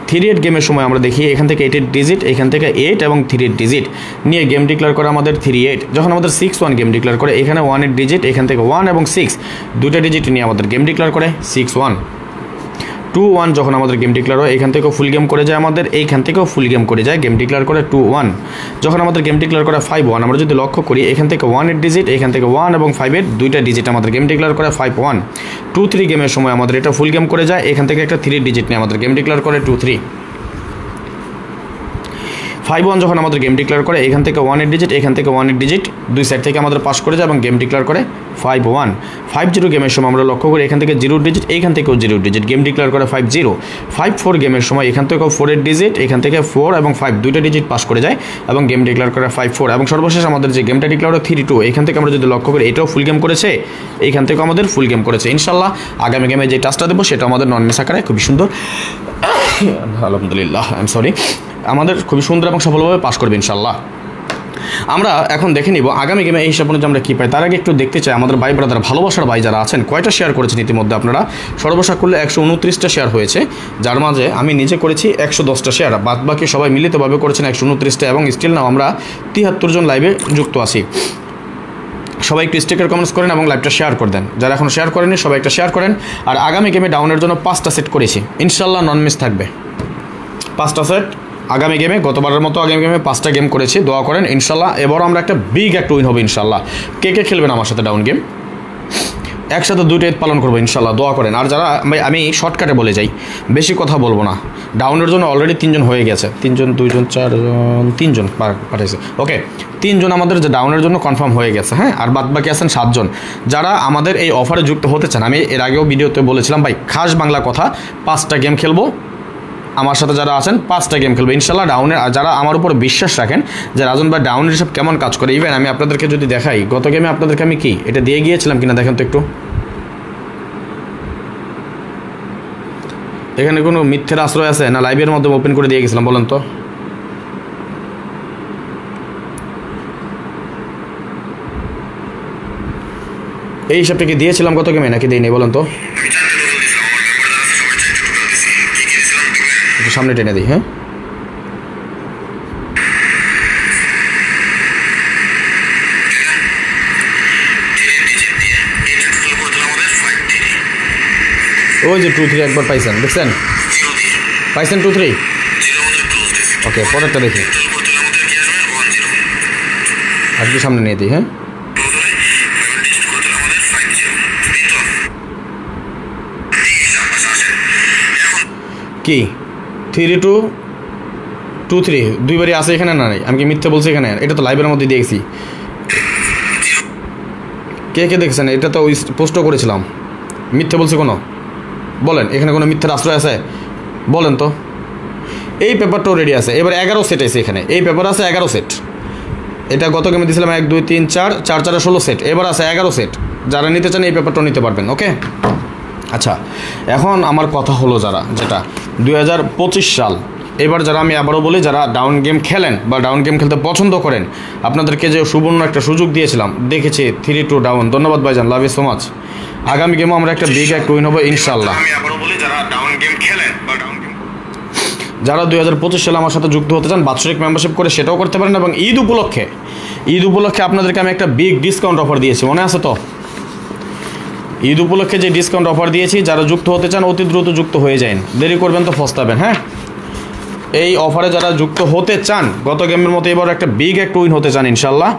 3 8 গেমের সময় আমরা দেখি এখান থেকে 8 এর ডিজিট, এখান থেকে 8 এবং 3 এর ডিজিট নিয়ে গেম ডিক্লেয়ার করে আমাদের 3 8। যখন আমাদের 6 1 গেম ডিক্লেয়ার করে এখানে 1 এর ডিজিট, এখান থেকে 1 এবং 6 দুইটা ডিজিট নিয়ে আমাদের গেম ডিক্লেয়ার করে 6 1। 2 1 যখন আমাদের গেম ডিক্লেয়ার হয় এখান থেকেও ফুল গেম করে যায় আমাদের, এইখান থেকেও ফুল গেম করে যায়, গেম ডিক্লেয়ার করে 2 1। যখন আমাদের গেম ডিক্লেয়ার করে 5 1, আমরা যদি লক্ষ্য করি এখান থেকে 1 এর ডিজিট, এখান থেকে 1 এবং 5 এর দুইটা ডিজিট আমাদের গেম ডিক্লেয়ার করে 5 1। 2 3 গেমের সময় আমাদের এটা ফুল গেম করে যায়, এখান থেকে একটা 3 ডিজিট নিয়ে আমাদের গেম ডিক্লেয়ার করে 2 3। 5 1 যখন আমাদের গেম ডিক্লেয়ার করে এখান থেকে 1 এর ডিজিট, এখান থেকে 1 এর ডিজিট দুই সাইড থেকে আমাদের পাস করে যায় এবং গেম ডিক্লেয়ার করে 5 1। 5 0 গেমের সময় আমরা লক্ষ্য করি এখান থেকে 0 ডিজিট, এইখান থেকেও 0 ডিজিট, গেম ডিক্লেয়ার করে 5 0। 5 4 গেমের সময় এখান থেকেও 4 এর ডিজিট, এখান থেকে 4 এবং 5 দুইটা ডিজিট পাস করে যায় এবং গেম ডিক্লেয়ার করে 5 4। এবং সর্বশেষ আমাদের যে গেমটা ডিক্লেয়ার হয় 3 2, এখান থেকে আমরা যদি লক্ষ্য করি এটাও ফুল গেম করেছে, এইখান থেকেও আমাদের ফুল গেম করেছে। ইনশাল্লাহ আগামী গেমে যে টাস্কটা দেবো সেটা আমাদের নন মিস আকারে খুবই সুন্দর, আলহামদুলিল্লাহ আই এম সরি, আমাদের খুবই সুন্দর এবং সফলভাবে পাস করবে ইনশাল্লাহ। আমরা এখন দেখে নিব আগামী গেমে এই হিসাব অনুযায়ী আমরা কী পাই। তার আগে একটু দেখতে চাই আমাদের ভাই ব্রাদার, ভালোবাসার ভাই যারা আছেন কয়টা শেয়ার করেছেন ইতিমধ্যে আপনারা। সর্বশেষ করলে 129টা শেয়ার হয়েছে, যার মাঝে আমি নিজে করেছি 110টা শেয়ার, বাদ বাকি সবাই মিলিতভাবে করেছেন 129টা এবং স্টিল নাও আমরা 73 জন লাইভে যুক্ত আছি। সবাই একটু স্টিকার কমেন্টস করেন এবং লাইভটা শেয়ার করে দেন। যারা এখন শেয়ার করেনি সবাই একটা শেয়ার করেন। আর আগামী গেমে ডাউনের জন্য 5টা সেট করেছি, ইনশাল্লাহ নন মিস থাকবে 5টা সেট আগামী গেমে। গতবারের মতো আগামী গেমে 5টা গেম করেছি, দোয়া করেন ইনশাল্লাহ এবারও আমরা একটা বিগ একটা উইন হবে ইনশাল্লাহ। কে কে খেলবেন আমার সাথে ডাউন গেম? একসাথে 2টা ঈদ পালন করবো ইনশাল্লাহ, দোয়া করেন। আর যারা আমি শর্টকাটে বলে যাই, বেশি কথা বলবো না। ডাউনের জন্য অলরেডি 3 জন হয়ে গেছে, 3 জন 2 জন 4 জন 3 জন পাঠিয়েছে। ওকে, 3 জন আমাদের যে ডাউনের জন্য কনফার্ম হয়ে গেছে, হ্যাঁ। আর বাদ বাকি আছেন 7 জন যারা আমাদের এই অফারে যুক্ত হতে চান। আমি এর আগেও ভিডিওতে বলেছিলাম ভাই খাস বাংলা কথা, 5টা গেম খেলবো আমার সাথে যারা আছেন, 5টা গেম খেলবে ইনশাল্লাহ ডাউনের। আর যারা আমার উপর বিশ্বাস রাখেন যে রাজন ভাই ডাউনের সব কেমন কাজ করে, ইভেন আমি আপনাদেরকে যদি দেখাই গত গেমে আপনাদেরকে আমি কি এটা দিয়ে গিয়েছিলাম কিনা দেখেন তো একটু। এখানে কোনো মিথ্যের আশ্রয় আছে না লাইভের মধ্যে ওপেন করে দিয়ে গেছিলাম বলেন তো? এই হিসাবটা কি দিয়েছিলাম গত গেমে নাকি দিইনি বলেন তো? সামনে টেনে দিই, হ্যাঁ। ওই যে 2 3 একবার পাইছেন, দেখছেন পাইছেন 2 3। ওকে, পরেরটা দেখি আর কি সামনে নিয়ে দিই, হ্যাঁ। কি 3 2 2 3 দুইবারই আছে এখানে না? নাই, আমি কি মিথ্যে বলছি এখানে? এটা তো লাইভের মধ্যে দিয়েছি। কে কে দেখছেন? এটা তো পোস্টও করেছিলাম। মিথ্যে বলছি কোনো? বলেন, এখানে কোনো মিথ্যার আশ্রয় আছে বলেন তো? এই পেপারটাও রেডি আছে। এবার 11 সেট আছে এখানে, এই পেপার আছে 11 সেট। এটা গত গেমে দিয়েছিলাম 1 2 3 4 4 4 16 সেট, এবার আছে 11 সেট। যারা নিতে চান এই পেপারটাও নিতে পারবেন। ওকে, আচ্ছা এখন আমার কথা হলো যারা যেটা 2025 সাল, এবার যারা আমি আবারও বলি যারা ডাউন গেম খেলেন বা ডাউন গেম খেলতে পছন্দ করেন, আপনাদেরকে যে সুবর্ণ একটা সুযোগ দিয়েছিলাম, দেখেছি 3 2 ডাউন। ধন্যবাদ ভাইজান, লাভ ইউ সো মাচ। আগামী গেমও আমরা একটা বিগ একটা উইন হবে ইনশাল্লাহ। আমি আবারও বলি যারা ডাউন গেম খেলেন বা ডাউন গেম যারা 2025 সালে আমার সাথে যুক্ত হতে চান, বাৎসরিক মেম্বারশিপ করে সেটাও করতে পারেন। এবং ঈদ উপলক্ষে আপনাদেরকে আমি একটা বিগ ডিসকাউন্ট অফার দিয়েছি, মনে আছে তো? ঈদ উপলক্ষে যে ডিসকাউন্ট অফার দিয়েছি, যারা যুক্ত হতে চান অতি দ্রুত যুক্ত হয়ে যান, দেরি করবেন তো ফস্তাবেন, হ্যাঁ। এই অফারে যারা যুক্ত হতে চান, গত গেমের মতো এবার একটা বিগ একটা উইন হতে চান ইনশাল্লাহ,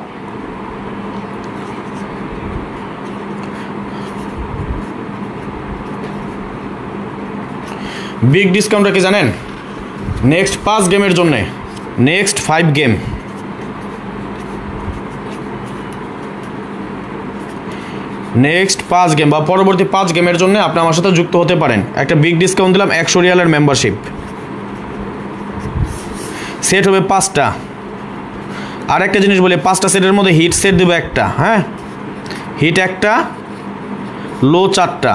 বিগ ডিসকাউন্টটা কি জানেন? নেক্সট 5 গেমের জন্যে, নেক্সট 5 গেম, নেক্সট 5 গেম বা পরবর্তী 5 গেমের জন্য আপনি আমার সাথে যুক্ত হতে পারেন। একটা বিগ ডিসকাউন্ট দিলাম, 100 রিয়ালের মেম্বারশিপ। সেট হবে 5টা। আর একটা জিনিস বলি, 5টা সেটের মধ্যে হিট সেট দেবো একটা, হ্যাঁ, হিট একটা, লো 4টা,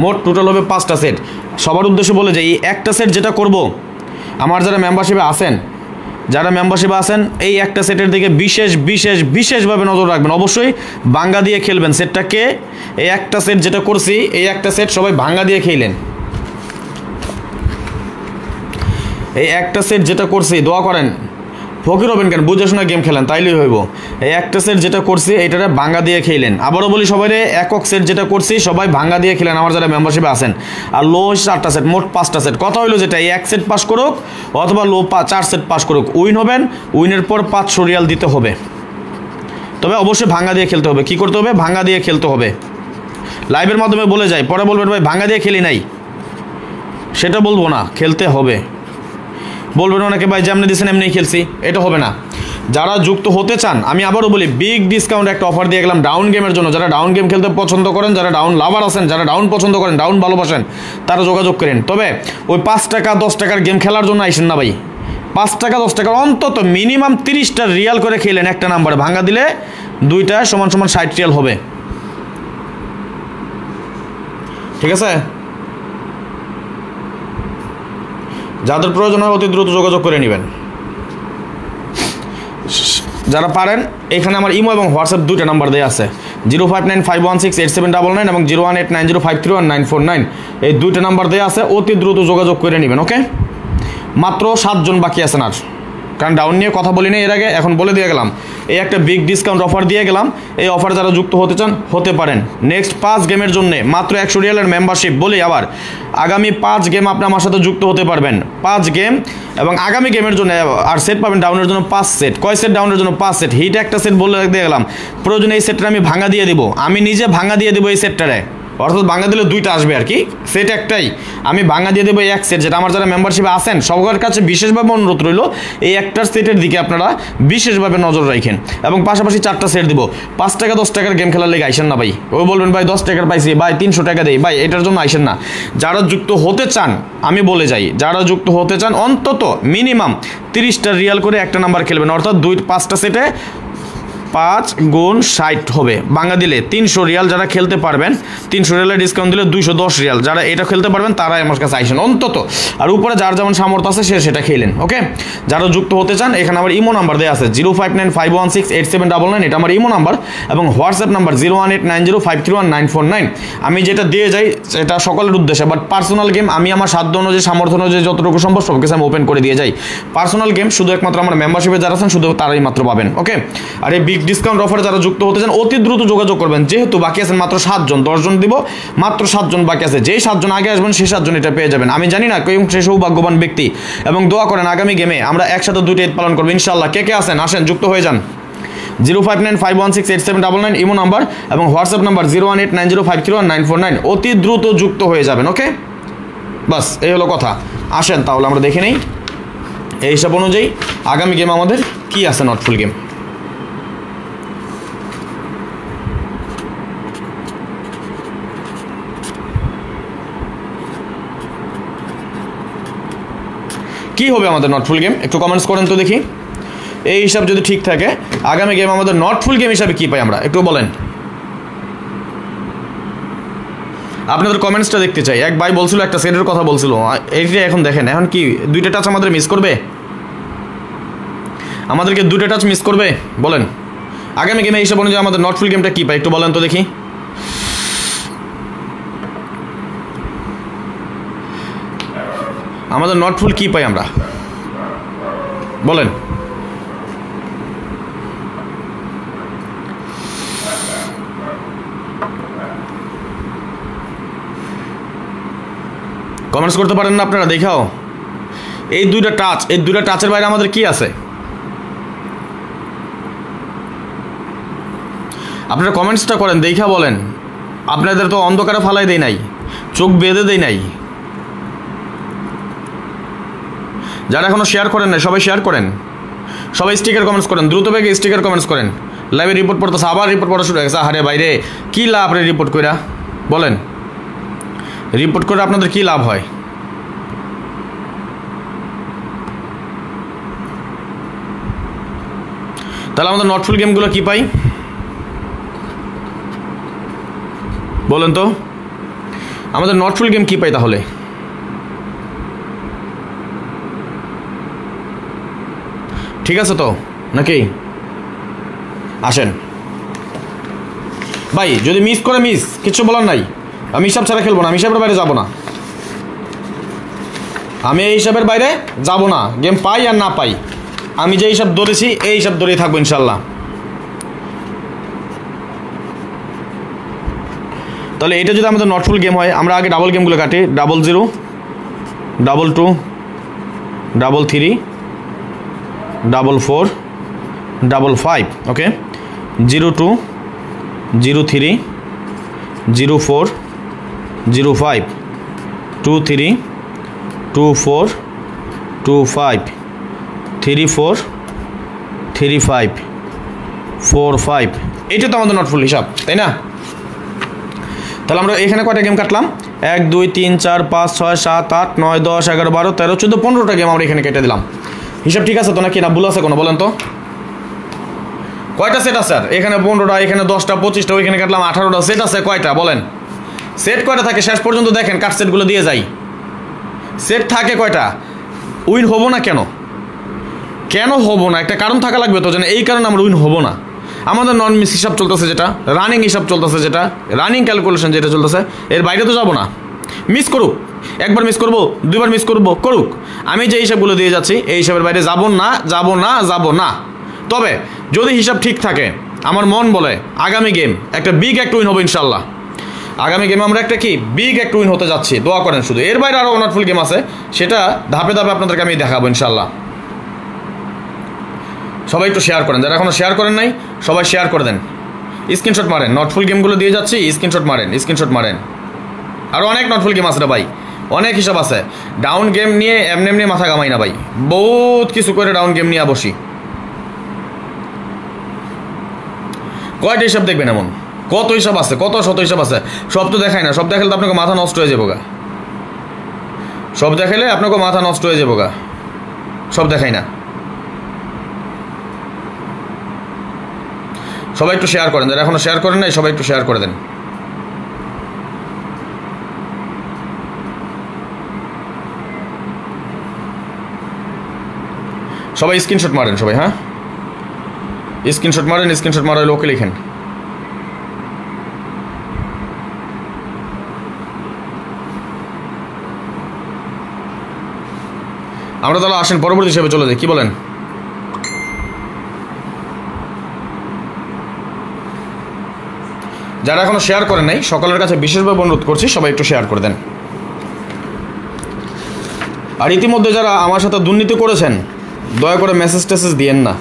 মোট টোটাল হবে 5টা সেট। সবার উদ্দেশ্যে বলে যে এই একটা সেট যেটা করব, আমার যারা মেম্বারশিপে আছেন, এই একটা সেটের দিকে বিশেষভাবে নজর রাখবেন। অবশ্যই ভাঙ্গা দিয়ে খেলবেন সেটটাকে। এই একটা সেট যেটা করছি, এই একটা সেট সবাই ভাঙ্গা দিয়ে খেলেন। এই একটা সেট যেটা করছি, দোয়া করেন, ফকির হবেন কেন, বুঝে শোনা গেম খেলেন, তাইলেই হইব। এই একটা সেট যেটা করছি এইটারে ভাঙ্গা দিয়ে খেলেন। আবারও বলি সবাই, একক সেট যেটা করছি সবাই ভাঙ্গা দিয়ে খেলেন আমার যারা মেম্বারশিপে আছেন। আর লো 4টা সেট, মোট 5টা সেট। কথা হইলো যেটা, এই 1 সেট পাস করুক অথবা লো 4 সেট পাস করুক, উইন হবেন, উইনের পর 500 রিয়াল দিতে হবে। তবে অবশ্যই ভাঙ্গা দিয়ে খেলতে হবে। কি করতে হবে? ভাঙ্গা দিয়ে খেলতে হবে। লাইভের মাধ্যমে বলে যাই, পরে বলবেন ভাই ভাঙ্গা দিয়ে খেলি নাই, সেটা বলবো না, খেলতে হবে। বলবেন অনেকে ভাই যেমনি দিয়েছেন এমনি খেলছি, এটা হবে না। যারা যুক্ত হতে চান, আমি আবারও বলি, বিগ ডিসকাউন্ট একটা অফার দিয়ে গেলাম ডাউন গেমের জন্য। যারা ডাউন গেম খেলতে পছন্দ করেন, যারা ডাউন লাভার আছেন, যারা ডাউন পছন্দ করেন, ডাউন ভালোবাসেন, তারা যোগাযোগ করেন। তবে ওই 5 টাকা 10 টাকার গেম খেলার জন্য আইসেন না ভাই। 5 টাকা 10 টাকার অন্তত মিনিমাম 30টা রিয়াল করে খেলেন একটা নাম্বারে। ভাঙ্গা দিলে 2টা সমান 60 রিয়াল হবে। ঠিক আছে? যাদের প্রয়োজন হয় অতি দ্রুত যোগাযোগ করে নেবেন। যারা পারেন, এখানে আমার ইমো এবং হোয়াটসঅ্যাপ 2টা নাম্বার দেওয়া আছে, 0595168799 এবং 01890531949। এই 2টা নাম্বার দেওয়া আছে, অতি দ্রুত যোগাযোগ করে নেবেন। ওকে, মাত্র 7 জন বাকি আছেন। আর কারণ ডাউন নিয়ে কথা বলিনি এর আগে, এখন বলে দিয়ে গেলাম। এই একটা বিগ ডিসকাউন্ট অফার দিয়ে গেলাম, এই অফার যারা যুক্ত হতে চান হতে পারেন। নেক্সট 5 গেমের জন্য মাত্র 100 রিয়ালের মেম্বারশিপ। বলি আবার, আগামী 5 গেম আপনি আমার সাথে যুক্ত হতে পারবেন। 5 গেম এবং আগামী গেমের জন্য আর সেট পাবেন ডাউনের জন্য 5 সেট। কয় সেট? ডাউনের জন্য 5 সেট। হিট একটা সেট বলে দিয়ে গেলাম, প্রয়োজনে এই সেটটা আমি ভাঙা দিয়ে দেবো, আমি নিজে ভাঙা দিয়ে দেবো এই সেটটারে। অর্থাৎ ভাঙা দিলে 2টা আসবে আর কি, সেট একটাই। আমি ভাঙা দিয়ে দেবো 1 সেট, যেটা আমার যারা মেম্বারশিপে আছেন সবার কাছে বিশেষভাবে অনুরোধ রইল, এই একটার সেটের দিকে আপনারা বিশেষভাবে নজর রাখেন। এবং পাশাপাশি 4টা সেট দিব। 5 টাকা 10 টাকার গেম খেলার লেগে আইসেন না ভাই। ওই বলবেন ভাই 10 টাকার পাইছি, ভাই 300 টাকা দেই, ভাই এটার জন্য আইসেন না। যারা যুক্ত হতে চান, আমি বলে যাই, যারা যুক্ত হতে চান অন্তত মিনিমাম 30টা রিয়াল করে একটা নাম্বার খেলবেন। অর্থাৎ 5টা সেটে 5 গুণ 60 হবে। ভাঙা দিলে 300 রিয়াল। যারা খেলতে পারবেন, 300 রিয়ালের ডিসকাউন্ট দিলে 210 রিয়াল। যারা এটা খেলতে পারবেন তারাই আমার কাছে আইসেন অন্তত। আর উপরে যার যেমন সামর্থ্য আছে সে সেটা খেলেন। ওকে, যারা যুক্ত হতে চান, এখানে আমার ইমো নাম্বার দেওয়া আছে 0595168799, এটা আমার ইমো নাম্বার। এবং হোয়াটসঅ্যাপ নাম্বার 01890531949। আমি যেটা দিয়ে যাই সেটা সকলের উদ্দেশ্যে, বাট পার্সোনাল গেম আমি আমার সাধ্য অনুযায়ী, সামর্থ্য অনুযায়ী যতটুকু সম্ভব সব কিছু আমি ওপেন করে দিয়ে যাই। পার্সোনাল গেম শুধু একমাত্র আমার মেম্বারশিপে যারা আছেন শুধু তারাই মাত্র পাবেন। ওকে, আর এই বিগ ডিসকাউন্ট অফারে যারা যুক্ত হতে চান অতি দ্রুত যোগাযোগ করবেন। যেহেতু বাকি আছেন মাত্র 7 জন, 10 জন দিব, মাত্র 7 জন বাকি আছে। যেই 7 জন আগে আসবেন সেই 7 জন এটা পেয়ে যাবেন। আমি জানি না কেউ সে সৌভাগ্যবান ব্যক্তি। এবং দোয়া করেন আগামী গেমে আমরা একসাথে 2টা ঈদ পালন করবো ইনশাআল্লাহ। কে কে আছেন আসেন, যুক্ত হয়ে যান। 0595168799 ইমো নাম্বার এবং হোয়াটসঅ্যাপ নাম্বার 01890531949। অতি দ্রুত যুক্ত হয়ে যাবেন। ওকে, বাস এই হলো কথা। আসেন তাহলে আমরা দেখে নেই এই হিসাব অনুযায়ী আগামী গেম আমাদের কি আছে। নটফুল গেম কি হবে আমাদের নটফুল গেম, একটু কমেন্টস করেন তো দেখি। এই হিসাব যদি ঠিক থাকে আগামী গেম আমাদের নটফুল গেম হিসাবে কি পাই আমরা, একটু বলেন। আপনাদের কমেন্টসটা দেখতে চাই। এক ভাই বলছিল একটা সেটের কথা বলছিল, এইটা এখন দেখেন, এখন কি 2টা টাচ আমাদের মিস করবে? আমাদেরকে 2টা টাচ মিস করবে বলেন। আগামী গেমে হিসাব অনুযায়ী আমাদের নটফুল গেমটা কি পাই একটু বলেন তো দেখি। আমাদের নটফুল কি পাই আমরা বলেন। কমেন্টস করতে পারেন না আপনারা, দেখাও। এই 2টা টাচ, এই 2টা টাচের বাইরে আমাদের কি আছে আপনারা কমেন্টসটা করেন, দেখা বলেন। আপনাদের তো অন্ধকারে ফালাই দেই নাই, চোখ বেঁধে দেই নাই, যারা এখনও শেয়ার করেন না সবাই শেয়ার করেন, সবাই স্টিকার কমেন্টস করেন, দ্রুত বেগে স্টিকার কমেন্টস করেন। লাইভে রিপোর্ট পড়তেছে, আবার রিপোর্ট পড়া শুরু হয়ে গেছে। আরে বাইরে কী লাভ রে রিপোর্ট কইরা, বলেন রিপোর্ট করে আপনাদের কী লাভ হয়? তাহলে আমাদের নটফুল গেমগুলো কী পাই বলেন তো? আমাদের নটফুল গেম কী পাই তাহলে? ঠিক আছে তো নাকি? আসেন ভাই, যদি মিস করে মিস, কিছু বলার নাই। আমি হিসাব ছাড়া খেলবো না, আমি হিসাবের বাইরে যাব না, আমি এই হিসাবের বাইরে যাব না। গেম পাই আর না পাই, আমি যে হিসাব ধরেছি এই হিসাব ধরেই থাকবো ইনশাল্লাহ। তাহলে এটা যদি আমাদের নটফুল গেম হয়, আমরা আগে ডাবল গেমগুলো কাটি। 00, 22, 33, 44, 55, ওকে। 02, 03, 04, 05, 23, 24, 25, 34, 35, 45। এইটা তো আমাদের নটফুল হিসাব, তাই না? তাহলে আমরা এখানে কয়টা গেম কাটলাম? 1, 2, 3, 4, 5, 6, 7, 8, 9, 10, 11, 12, 13, 14, 15টা গেম আমরা এখানে কেটে দিলাম। হিসাব ঠিক আছে তো নাকি? না ভুল আছে কোনো? বলেন তো কয়টা সেট আছে? স্যার এখানে 15টা, এখানে 10টা, 25টা, ওইখানে কাটলাম 18টা। সেট আছে কয়টা বলেন? সেট কয়টা থাকে শেষ পর্যন্ত দেখেন, কাট সেটগুলো দিয়ে যাই। সেট থাকে কয়টা? উইন হবো না কেন? কেন হবো না? একটা কারণ থাকা লাগবে তো, যেন এই কারণে আমরা উইন হবো না। আমাদের নন মিস হিসাব চলতেছে, যেটা রানিং হিসাব চলতেছে, যেটা রানিং ক্যালকুলেশন যেটা চলতেছে, এর বাইরে তো যাবো না। মিস করুক, একবার মিস করবো, দুইবার মিস করবো, করুক, আমি যে হিসাবগুলো দিয়ে যাচ্ছি এই হিসাবের বাইরে যাব না, যাব না, যাব না। তবে যদি হিসাব ঠিক থাকে, আমার মন বলে আগামী গেম একটা বিগ একটা উইন হবে ইনশাল্লাহ। আগামী গেমে আমরা একটা কি বিগ একটা উইন হতে যাচ্ছি, দোয়া করেন শুধু। এর বাইরে আরও নটফুল গেম আছে, সেটা ধাপে ধাপে আপনাদেরকে আমি দেখাবো ইনশাল্লাহ। সবাই একটু শেয়ার করেন, যারা এখনও শেয়ার করেন নাই সবাই শেয়ার করে দেন, স্ক্রিনশট মারেন। নটফুল গেমগুলো দিয়ে যাচ্ছি, স্ক্রিনশট মারেন, স্ক্রিনশট মারেন। আরও অনেক নটফুল গেম আছে রে ভাই, অনেক হিসাব আছে। ডাউন গেম নিয়ে এমনি এমনি মাথা কামাই না ভাই, বহুত কিছু করে ডাউন গেম নিয়ে বসি। কয়টা হিসাব দেখবেন? এমন কত হিসাব আছে, কত শত হিসাব আছে, সব তো দেখায় না। সব দেখালে তো আপনাকে মাথা নষ্ট হয়ে যাবো গা, সব দেখালে আপনাকে মাথা নষ্ট হয়ে যাবো গা, সব দেখাই না। সবাই একটু শেয়ার করেন, যারা এখনো শেয়ার করেন নাই সবাই একটু শেয়ার করে দেন। সবাই স্ক্রিনশট মারেন সবাই, হ্যাঁ স্ক্রিনশট মারেন, স্ক্রিনশট মারা লোকে লিখেন। আমরা তাহলে আসেন পরবর্তী হিসেবে চলে যাই, কি বলেন? যারা এখনো শেয়ার করেন নাই সকলের কাছে বিশেষভাবে অনুরোধ করছি সবাই একটু শেয়ার করে দেন। আর ইতিমধ্যে যারা আমার সাথে দুর্নীতি করেছেন দয়া করে মেসেজ টেসেজ দিয়েন না।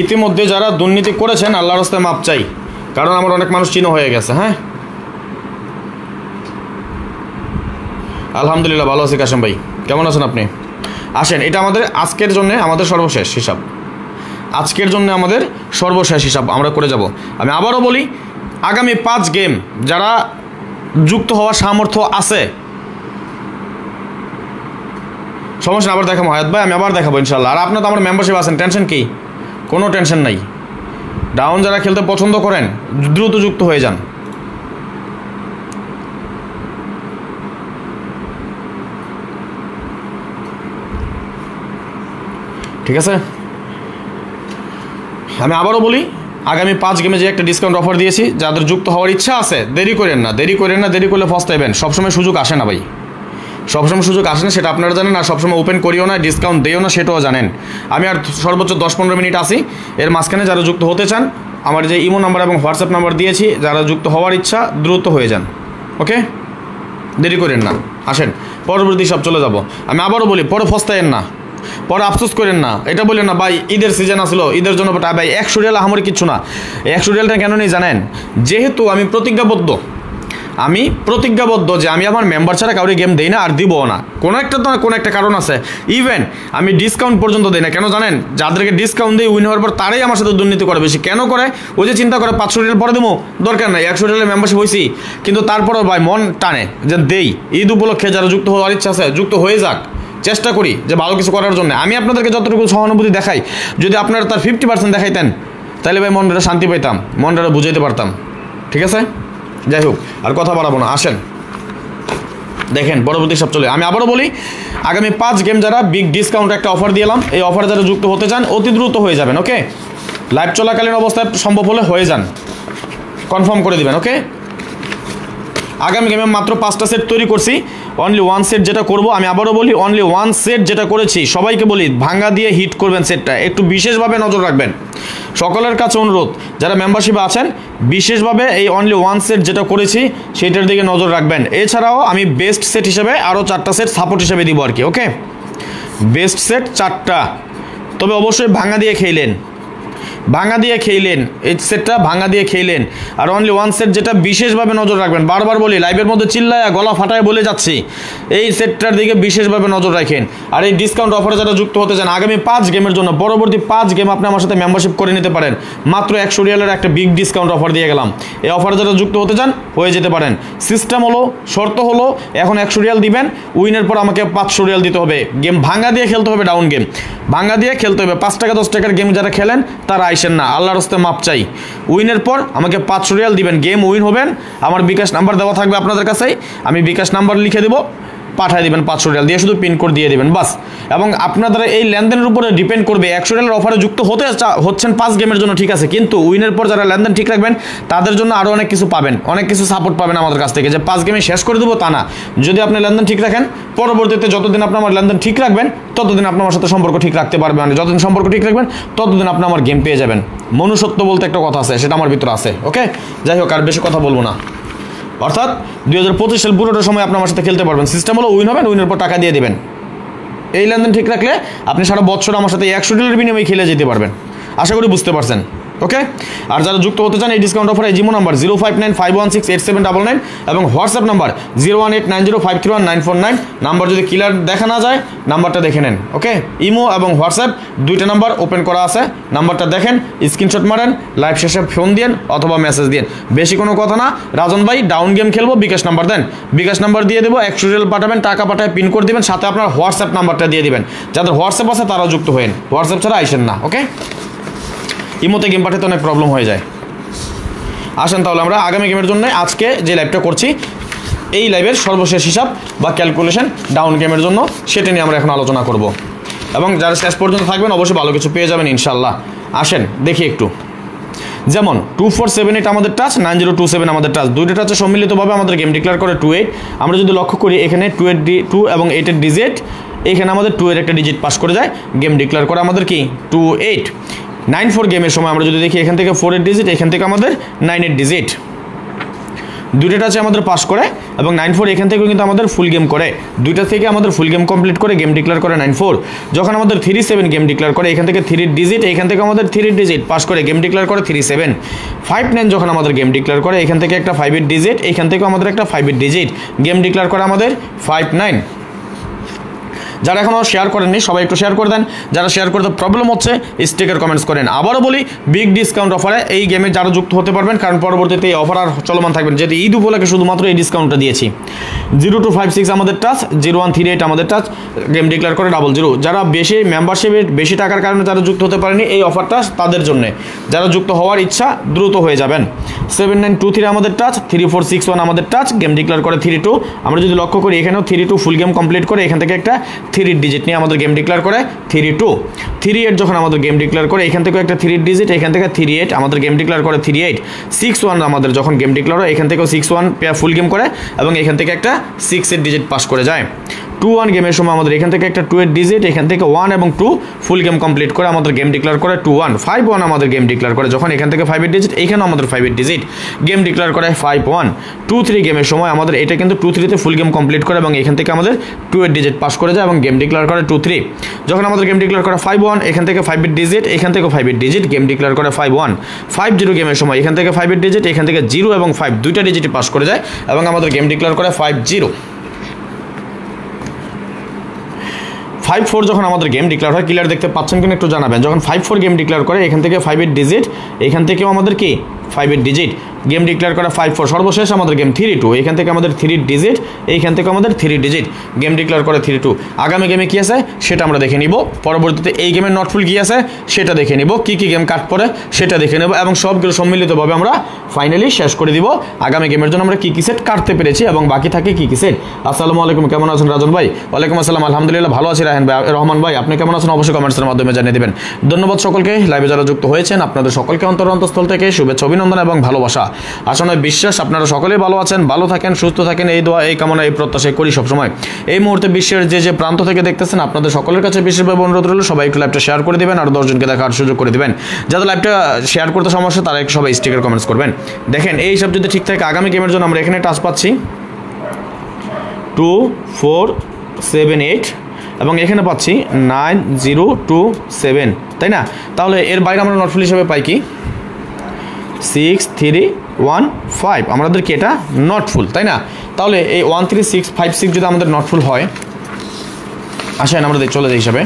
ইতিমধ্যে যারা দুর্নীতি করেছেন আল্লাহর রাস্তায় মাপ চাই, কারণ আমার অনেক মানুষ চিনো হয়ে গেছে। হ্যাঁ আলহামদুলিল্লাহ ভালো আছি। কাশেম ভাই কেমন আছেন আপনি? আসেন, এটা আমাদের আজকের জন্য আমাদের সর্বশেষ হিসাব, আজকের জন্য আমাদের সর্বশেষ হিসাব আমরা করে যাব। আমি আবারও বলি, আগামী 5 গেম যারা যুক্ত হওয়ার সামর্থ্য আছে, সমস্যা আবার দেখাবো হায়াত ভাই, আমি আবার দেখাবো ইনশাল্লাহ। আর আপনার তো আমার মেম্বারশিপ আছেন, টেনশন কি? কোনো টেনশন নাই। ডাউন যারা খেলতে পছন্দ করেন দ্রুত যুক্ত হয়ে যান। ঠিক আছে, আমি আবারও বলি, আগামী 5 গেমে যে একটা ডিসকাউন্ট অফার দিয়েছি, যাদের যুক্ত হওয়ার ইচ্ছা আছে দেরি করেন না, দেরি করেন না, দেরি করলে পস্তাইবেন। সবসময় সুযোগ আসে না ভাই, সবসময় সুযোগ আসে না, সেটা আপনারা জানেন। আর সবসময় ওপেন করিও না, ডিসকাউন্ট দিও না, সেটাও জানেন। আমি আর সর্বোচ্চ 10-15 মিনিট আসি, এর মাঝখানে যারা যুক্ত হতে চান আমার যে ইমো নাম্বার এবং হোয়াটসঅ্যাপ নাম্বার দিয়েছি, যারা যুক্ত হওয়ার ইচ্ছা দ্রুত হয়ে যান। ওকে, দেরি করেন না, আসেন পরবর্তী সব চলে যাব। আমি আবারও বলি, পরে ফস্তায়েন না, পরে আফসোস করেন না, এটা বললেন না ভাই ঈদের সিজন আসলো ঈদের জন্য ভাই 100 রিয়াল আমার কিচ্ছু না। 100 রিয়ালটা কেন নেই জানেন? যেহেতু আমি প্রতিজ্ঞাবদ্ধ, আমি প্রতিজ্ঞাবদ্ধ যে আমি আমার মেম্বার ছাড়া কাউরে গেম দেই না আর দিবও না। কোনো একটা কারণ আছে। ইভেন আমি ডিসকাউন্ট পর্যন্ত দিই না। কেন জানেন? যাদেরকে ডিসকাউন্ট দিই উইন হওয়ার পর তারাই আমার সাথে দুর্নীতি করে বেশি। কেন করে? ওই যে চিন্তা করে 500 রিয়াল পরে দেবো, দরকার নাই, 100 রিয়ালের মেম্বারশিপ হয়েছি, কিন্তু তারপরও ভাই মন টানে যে দেই। ঈদ উপলক্ষে যারা যুক্ত হওয়ার ইচ্ছা আছে যুক্ত হয়ে যাক, চেষ্টা করি যে ভালো কিছু করার জন্য। আমি আপনাদেরকে যতটুকু সহানুভূতি দেখাই, যদি আপনারা তার 50% দেখাইতেন তাহলে ভাই মনটা শান্তি পেতাম, মনটা বুঝাইতে পারতাম। ঠিক আছে, যাই হোক আর কথা বাড়াবো না, আসেন দেখেন পরবর্তী সব চলে। আমি আবারও বলি, আগামী 5 গেম যারা বিগ ডিসকাউন্ট একটা অফার দিলাম, এই অফারে যারা যুক্ত হতে চান অতি দ্রুত হয়ে যাবেন। ওকে, লাইভ চলাকালীন অবস্থায় সম্ভব হলে হয়ে যান, কনফার্ম করে দিবেন। ওকে, আগামী গেমে মাত্র 5টা সেট তৈরি করছি, অনলি 1 সেট যেটা করব, আমি আবারও বলি অনলি 1 সেট যেটা করেছি, সবাইকে বলি ভাঙ্গা দিয়ে হিট করবেন সেটটা, একটু বিশেষভাবে নজর রাখবেন। সকলের কাছে অনুরোধ, যারা মেম্বারশিপে আছেন বিশেষভাবে এই অনলি 1 সেট যেটা করেছি সেটার দিকে নজর রাখবেন। এছাড়াও আমি বেস্ট সেট হিসেবে আরও 4টা সেট সাপোর্ট হিসেবে দিব আর কি। ওকে, বেস্ট সেট 4টা, তবে অবশ্যই ভাঙ্গা দিয়ে খেলেন, এই সেটটা ভাঙা দিয়ে খেলেন। আর অনলি 1 সেট যেটা বিশেষভাবে নজর রাখবেন, বারবার বলি লাইভের মধ্যে চিল্লায়া গলা ফাটায় বলে যাচ্ছি, এই সেটটার দিকে বিশেষভাবে নজর রাখেন। আর এই ডিসকাউন্ট অফারে যারা যুক্ত হতে চান আগামী 5 গেমের জন্য, পরবর্তী 5 গেম আপনি আমার সাথে মেম্বারশিপ করে নিতে পারেন, মাত্র 100 রিয়ালের একটা বিগ ডিসকাউন্ট অফার দিয়ে গেলাম। এই অফারে যারা যুক্ত হতে চান হয়ে যেতে পারেন। সিস্টেম হলো, শর্ত হলো, এখন 100 রিয়াল দিবেন, উইনের পর আমাকে 500 রিয়াল দিতে হবে। গেম ভাঙা দিয়ে খেলতে হবে, ডাউন গেম ভাঙা দিয়ে খেলতে হবে। 5 টাকা 10 টাকার গেম যারা খেলেন তারা আইসেন না, আল্লাহর রাস্তে মাপ চাই। উইনের পর আমাকে 500 রিয়াল দিবেন, গেম উইন হবেন, আমার বিকাশ নাম্বার দেওয়া থাকবে আপনাদের কাছেই, আমি বিকাশ নাম্বার লিখে দেবো, পাঠিয়ে দিবেন 500 রিয়াল দিয়ে, শুধু পিন কোড দিয়ে দিবেন বাস। এবং আপনাদের এই লেনদেনের উপরে ডিপেন্ড করবে। 100 রিয়ালের অফারে যুক্ত হচ্ছেন 5 গেমের জন্য, ঠিক আছে, কিন্তু উইনের পর যারা লেনদেন ঠিক রাখবেন তাদের জন্য আরও অনেক কিছু পাবেন, অনেক কিছু সাপোর্ট পাবেন আমাদের কাছ থেকে, যে 5 গেমে শেষ করে দেবো তা না। যদি আপনি লেনদেন ঠিক রাখেন, পরবর্তীতে যতদিন আপনি আমার লেনদেন ঠিক রাখবেন ততদিন আপনি আমার সাথে সম্পর্ক ঠিক রাখতে পারবেন, মানে যতদিন সম্পর্ক ঠিক রাখবেন ততদিন আপনি আমার গেম পেয়ে যাবেন। মনুষ্যত্ব বলতে একটা কথা আছে, সেটা আমার ভিতরে আছে। ওকে, যাই হোক আর বেশি কথা বলবো না। অর্থাৎ 2025 সাল পুরোটা সময় আপনি আমার সাথে খেলতে পারবেন। সিস্টেম হলো উইন হবেন, উইনের পর টাকা দিয়ে দেবেন। এই লেনদেন ঠিক রাখলে আপনি সারা বছর আমার সাথে 100 রিয়ালের বিনিময়ে খেলে যেতে পারবেন। আশা করি বুঝতে পারছেন। ওকে, আর যারা যুক্ত হতে চান এই ডিসকাউন্ট অফারে জিমো নাম্বার 0595168799 এবং হোয়াটসঅ্যাপ নাম্বার 01890531949 নাম্বার যদি ক্লিয়ার দেখা না যায় নাম্বারটা দেখে নেন। ওকে, ইমো এবং হোয়াটসঅ্যাপ দুইটা নাম্বার ওপেন করা আছে, নাম্বারটা দেখেন, স্ক্রিনশট মারেন, লাইভ শেষে ফোন দিন অথবা মেসেজ দিন। বেশি কোনো কথা না, রাজন ভাই ডাউন গেম খেলবো, বিকাশ নাম্বার দেন, বিকাশ নাম্বার দিয়ে দেবো, 100 রিয়াল পাঠাবেন, টাকা পাঠায় পিন কোড দিবেন, সাথে আপনার হোয়াটসঅ্যাপ নাম্বারটা দিয়ে দিবেন। যাদের হোয়াটসঅ্যাপ আছে তারাও যুক্ত হয়েন, হোয়াটসঅ্যাপ ছাড়া আইসেন না। ওকে, ইমোতে গেম পাঠাতে অনেক প্রবলেম হয়ে যায়। আসেন তাহলে আমরা আগামী গেমের জন্য আজকে যে লাইভটা করছি এই লাইভের সর্বশেষ হিসাব বা ক্যালকুলেশন ডাউন গেমের জন্য, সেটা নিয়ে আমরা এখন আলোচনা করব। এবং যারা শেষ পর্যন্ত থাকবেন অবশ্যই ভালো কিছু পেয়ে যাবেন ইনশাল্লাহ। আসেন দেখি একটু, যেমন 2478 আমাদের টাচ, 9027 আমাদের টাচ, দুইটা টাচে সম্মিলিতভাবে আমাদের গেম ডিক্লেয়ার করে 28। আমরা যদি লক্ষ্য করি এখানে 2 এবং 8-এর ডিজিট, এখানে আমাদের 2 এর একটা ডিজিট পাস করে যায়, গেম ডিক্লেয়ার করে আমাদের কি 28। 9-4 গেমের সময় আমরা যদি দেখি এখান থেকে 4-এর ডিজিট, এখান থেকে আমাদের 9-এর ডিজিট, দুইটা টাচে আমাদের পাস করে এবং 9-4 এখান থেকেও কিন্তু আমাদের ফুল গেম করে, দুইটা থেকে আমাদের ফুল গেম কমপ্লিট করে গেম ডিক্লেয়ার করে 9-4। যখন আমাদের 3-7 গেম ডিক্লেয়ার করে এখান থেকে 3-এর ডিজিট, এখান থেকে আমাদের 3-এর ডিজিট পাস করে গেম ডিক্লেয়ার করে 3-7। 5-9 যখন আমাদের গেম ডিক্লেয়ার করে এখান থেকে একটা 5-এর ডিজিট, এখান থেকেও আমাদের একটা 5-এর ডিজিট, গেম ডিক্লেয়ার করে আমাদের 5-9। যারা এখনও শেয়ার করেননি সবাই একটু শেয়ার করে দেন, যারা শেয়ার করতে প্রবলেম হচ্ছে স্টিকার কমেন্টস করেন। আবারও বলি বিগ ডিসকাউন্ট অফারে এই গেমে যারা যুক্ত হতে পারবেন, কারণ পরবর্তীতে এই অফার আর চলমান থাকবেন, যেহেতু ঈদ উপলক্ষে শুধুমাত্র এই ডিসকাউন্টটা দিয়েছি। 0256 আমাদের টাচ, 0138 আমাদের টাচ, গেম ডিক্লেয়ার করে 00। যারা বেশি মেম্বারশিপের বেশি টাকার কারণে যারা যুক্ত হতে পারেনি এই অফারটা তাদের জন্য, যারা যুক্ত হওয়ার ইচ্ছা দ্রুত হয়ে যাবেন। 7923 আমাদের টাচ, 3461 আমাদের টাচ, গেম ডিক্লেয়ার করে 32। আমরা যদি লক্ষ্য করি এখানেও 32 ফুল গেম কমপ্লিট করে এখান থেকে একটা 3 ডিজিট নিয়ে আমাদের গেম ডিক্লেয়ার করে 32। 38 যখন আমাদের গেম ডিক্লেয়ার করে এখান থেকে একটা 3 ডিজিট, এখান থেকে 38 আমাদের গেম ডিক্লেয়ার করে 38। 61 আমাদের যখন গেম ডিক্লেয়ার হয় এখান থেকেও 61 ফুল গেম করে এবং এখান থেকে একটা 6-এর ডিজিট পাস করে যায়। 2-1 গেমের সময় আমাদের এখান থেকে একটা 2 এর ডিজিট, এখান থেকে 1 এবং 2 ফুল গেম কমপ্লিট করে আমাদের গেম ডিক্লেয়ার করে 2-1, 5-1 আমাদের গেম ডিক্লেয়ার করে, যখন এখান থেকে 5 এর ডিজিট, এখানেও আমাদের 5 এর ডিজিট গেম ডিক্লেয়ার করে 5-1, 2-3 গেমের সময় আমাদের এটা কিন্তু 2-3 তে ফুল গেম কমপ্লিট করে এবং এখান থেকে আমাদের 2 এর ডিজিট পাস করে যায় এবং গেম ডিক্লেয়ার করে 2-3, যখন আমাদের গেম ডিক্লেয়ার করে 5-1, এখান থেকে 5 এর ডিজিট, এখান থেকে 5 এর ডিজিট গেম ডিক্লেয়ার করে 5-1, 5-0 গেমের সময় এখান থেকে 5 এর ডিজিট, এখান থেকে 0 এবং 5 দুইটা ডিজিটে পাস করে যায় এবং আমাদের গেম ডিক্লেয়ার করে 5-0, 5-4 যখন আমাদের গেম ডিক্লেয়ার হয়, ক্লিয়ার দেখতে পাচ্ছেন কিনা একটু জানাবেন। যখন 5-4 গেম ডিক্লেয়ার করে এখান থেকে 5 এর ডিজিট, এখান থেকেও আমাদের কি 5 এর ডিজিট গেম ডিক্লেয়ার করা 5-4, সর্বশেষ আমাদের গেম 3-2, এখান থেকে আমাদের 3 ডিজিট, এইখান থেকে আমাদের 3 ডিজিট গেম ডিক্লেয়ার করে 3-2। আগামী গেমে কি আছে সেটা আমরা দেখে নিব, পরবর্তীতে এই গেমের নটফুল কি আছে সেটা দেখে নিব, কি কি গেম কাট পড়ে সেটা দেখে নেব এবং সবগুলো সম্মিলিতভাবে আমরা ফাইনালি শেষ করে দিব আগামী গেমের জন্য আমরা কি কি সেট কাটতে পেরেছি এবং বাকি থাকে কি কি সেট। আসসালামু আলাইকুম, কেমন আছেন রাজন ভাই? ওয়ালাইকুম আসসালাম, আলহামদুলিল্লাহ ভালো আছি রাহেন ভাই। রহমান ভাই আপনি কেমন আছেন? অবশ্যই কমেন্টসের মাধ্যমে জানিয়ে দেবেন। ধন্যবাদ সকলকে, লাইভে যারা যুক্ত হয়েছেন আপনাদের সকলকে অন্তরস্থল থেকে শুভেচ্ছা, অভিনন্দন এবং ভালোবাসা। আসলে বিশ্বাস আপনারা সকলেই ভালো আছেন, ভালো থাকেন, সুস্থ থাকেন, এই দোয়া এই কামনা এই প্রত্যাশাই করি সবসময়। এই মুহূর্তে বিশ্বের যে প্রান্ত থেকে দেখতেছেন আপনাদের সকলের কাছে বিশেষভাবে অনুরোধ রইল সবাই একটু লাইভটা শেয়ার করে দেবেন আর 10 জনকে দেখার সুযোগ করে দেবেন। যাদের লাইভটা শেয়ার করতে সমস্যা তারা একটু সবাই স্টিকার কমেন্টস করবেন। দেখেন এই সব যদি ঠিক থাকে আগামী গেমের জন্য আমরা এখানে টাচ পাচ্ছি 2, 4, 7, 8 এবং এখানে পাচ্ছি 9, 0, 2, 7, তাই না? তাহলে এর বাইরে আমরা নটফুল হিসেবে পাই কি 6, 3, 1, 5, আমাদের কি এটা নটফুল, তাই না? তাহলে এই 1, 3, 6, 5, 6 যদি আমাদের নটফুল হয়, আসেন আমরা চলে যাই হিসাবে।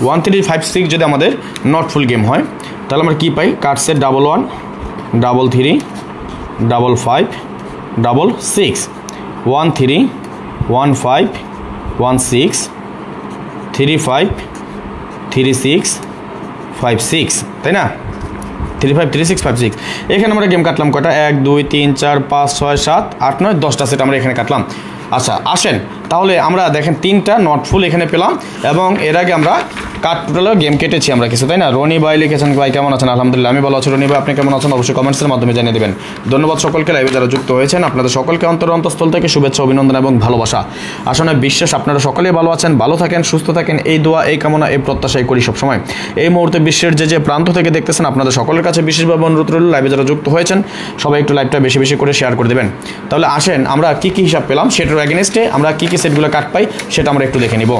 ওয়ান 3, 5, 6 যদি আমাদের নটফুল গেম হয় তাহলে আমরা কি পাই? কার্ড সেট 1-1, 3-3, 5-5, 6, 1-3, 1-5, 1-6, 3-5, 3-6, 5-6, তাই না? 3-5, 3-6, 5-6 এখানে আমরা গেম কাটলাম কয়টা? 1, 2, 3, 4, 5, 6, 7, 8, 9, 10টা সেট আমরা এখানে কাটলাম। আচ্ছা আসেন তাহলে আমরা দেখেন 3টা নটফুল এখানে পেলাম এবং এর আগে আমরা কাট টোটালে গেম কেটেছি আমরা কিছু, তাই না? রনি ভাই লিখেছেন, ভাই কেমন আছেন? আলহামদুলিল্লাহ আমি ভালো আছি। রনি ভাই আপনি কেমন আছেন? অবশ্যই কমেন্টসের মাধ্যমে জানিয়ে দেবেন। ধন্যবাদ সকলকে লাইভে যারা যুক্ত হয়েছেন, আপনাদের সকলকে অন্তরস্থল থেকে শুভেচ্ছা, অভিনন্দন এবং ভালোবাসা। আসলে বিশ্বাস আপনারা সকলেই ভালো আছেন, ভালো থাকেন, সুস্থ থাকেন, এই দোয়া এই কামনা এই প্রত্যাশাই করি সবসময়। এই মুহূর্তে বিশ্বের যে প্রান্ত থেকে দেখতেছেন আপনাদের সকলের কাছে বিশেষভাবে অনুরোধ রইল লাইভে যারা যুক্ত হয়েছেন সবাই একটু লাইভটা বেশি বেশি করে শেয়ার করে দেবেন। তাহলে আসেন আমরা কি কি হিসাব পেলাম সেটার এগেনস্টে আমরা কি কি সেটগুলো কাট পাই সেটা আমরা একটু দেখে নিব।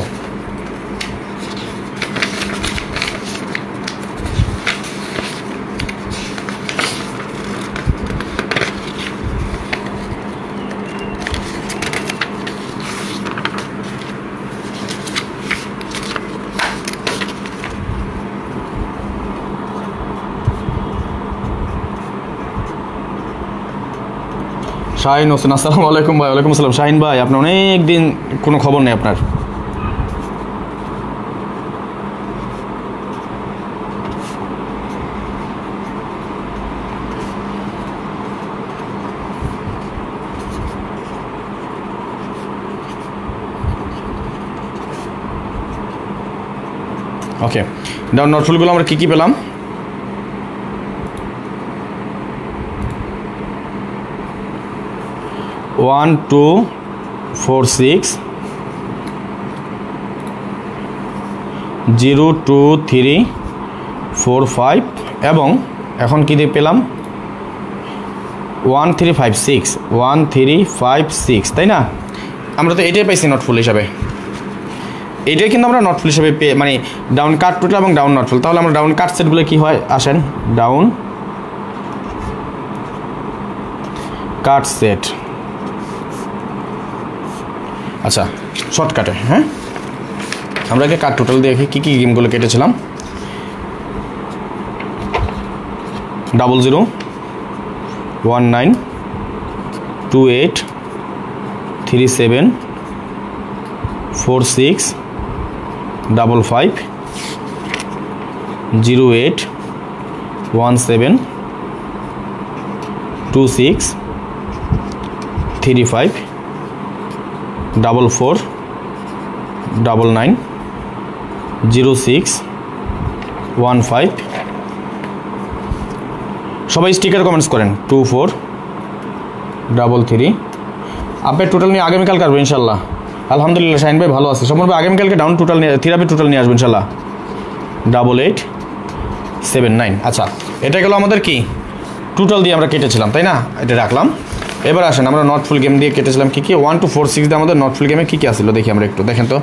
শাহিন হোসেন, আসসালামু আলাইকুম ভাই। ওয়ালাইকুম আসসালাম। শাহিন ভাই আপনার অনেক দিন কোনো খবর নেই আপনার। ওকে নটফুলগুলো আমরা কী কী পেলাম? 1, 2, 4, 6, 0, 2, 3, 4, 5 এবং এখন কী দিয়ে পেলাম 1, 3, 5, 6, 1, 3, 5, 6, তাই না? আমরা তো এটাই পাইছি নটফুল হিসাবে, এটাই কিন্তু আমরা নটফুল হিসাবে পেয়ে মানে ডাউন কাট টোটাল এবং ডাউন নটফুল। তাহলে আমরা ডাউন কাট সেটগুলো কী হয় আসেন, ডাউন কাট সেট। আচ্ছা শর্টকাটে হ্যাঁ আমরা আগে কাট টোটাল দেখি কী কী গেমগুলো কেটেছিলাম। 00, 19, 28, 37, 46, 55, 08, 17, 26, 35, 44, 990615 সবাই স্টিকার কমেন্টস করেন 2433 আপনি টোটাল নিয়ে আগামীকাল কাটবো ইনশাল্লাহ। আলহামদুলিল্লাহ শাহিন ভাই ভালো আছে সম্পূর্ণ আগামীকালকে ডাউন টোটাল নিয়ে থেরাপি টোটাল নিয়ে আসবো ইনশাল্লাহ 8879। আচ্ছা এটা গেল আমাদের কি টোটাল দিয়ে আমরা কেটেছিলাম তাই না, এটা রাখলাম। এবার আসেন আমরা নট ফুল গেম দিয়ে কেটেছিলাম কী কী 1 2 4 6 দিয়ে আমাদের নট ফুল গেমে কী কী আসছিল দেখি আমরা একটু দেখেন তো।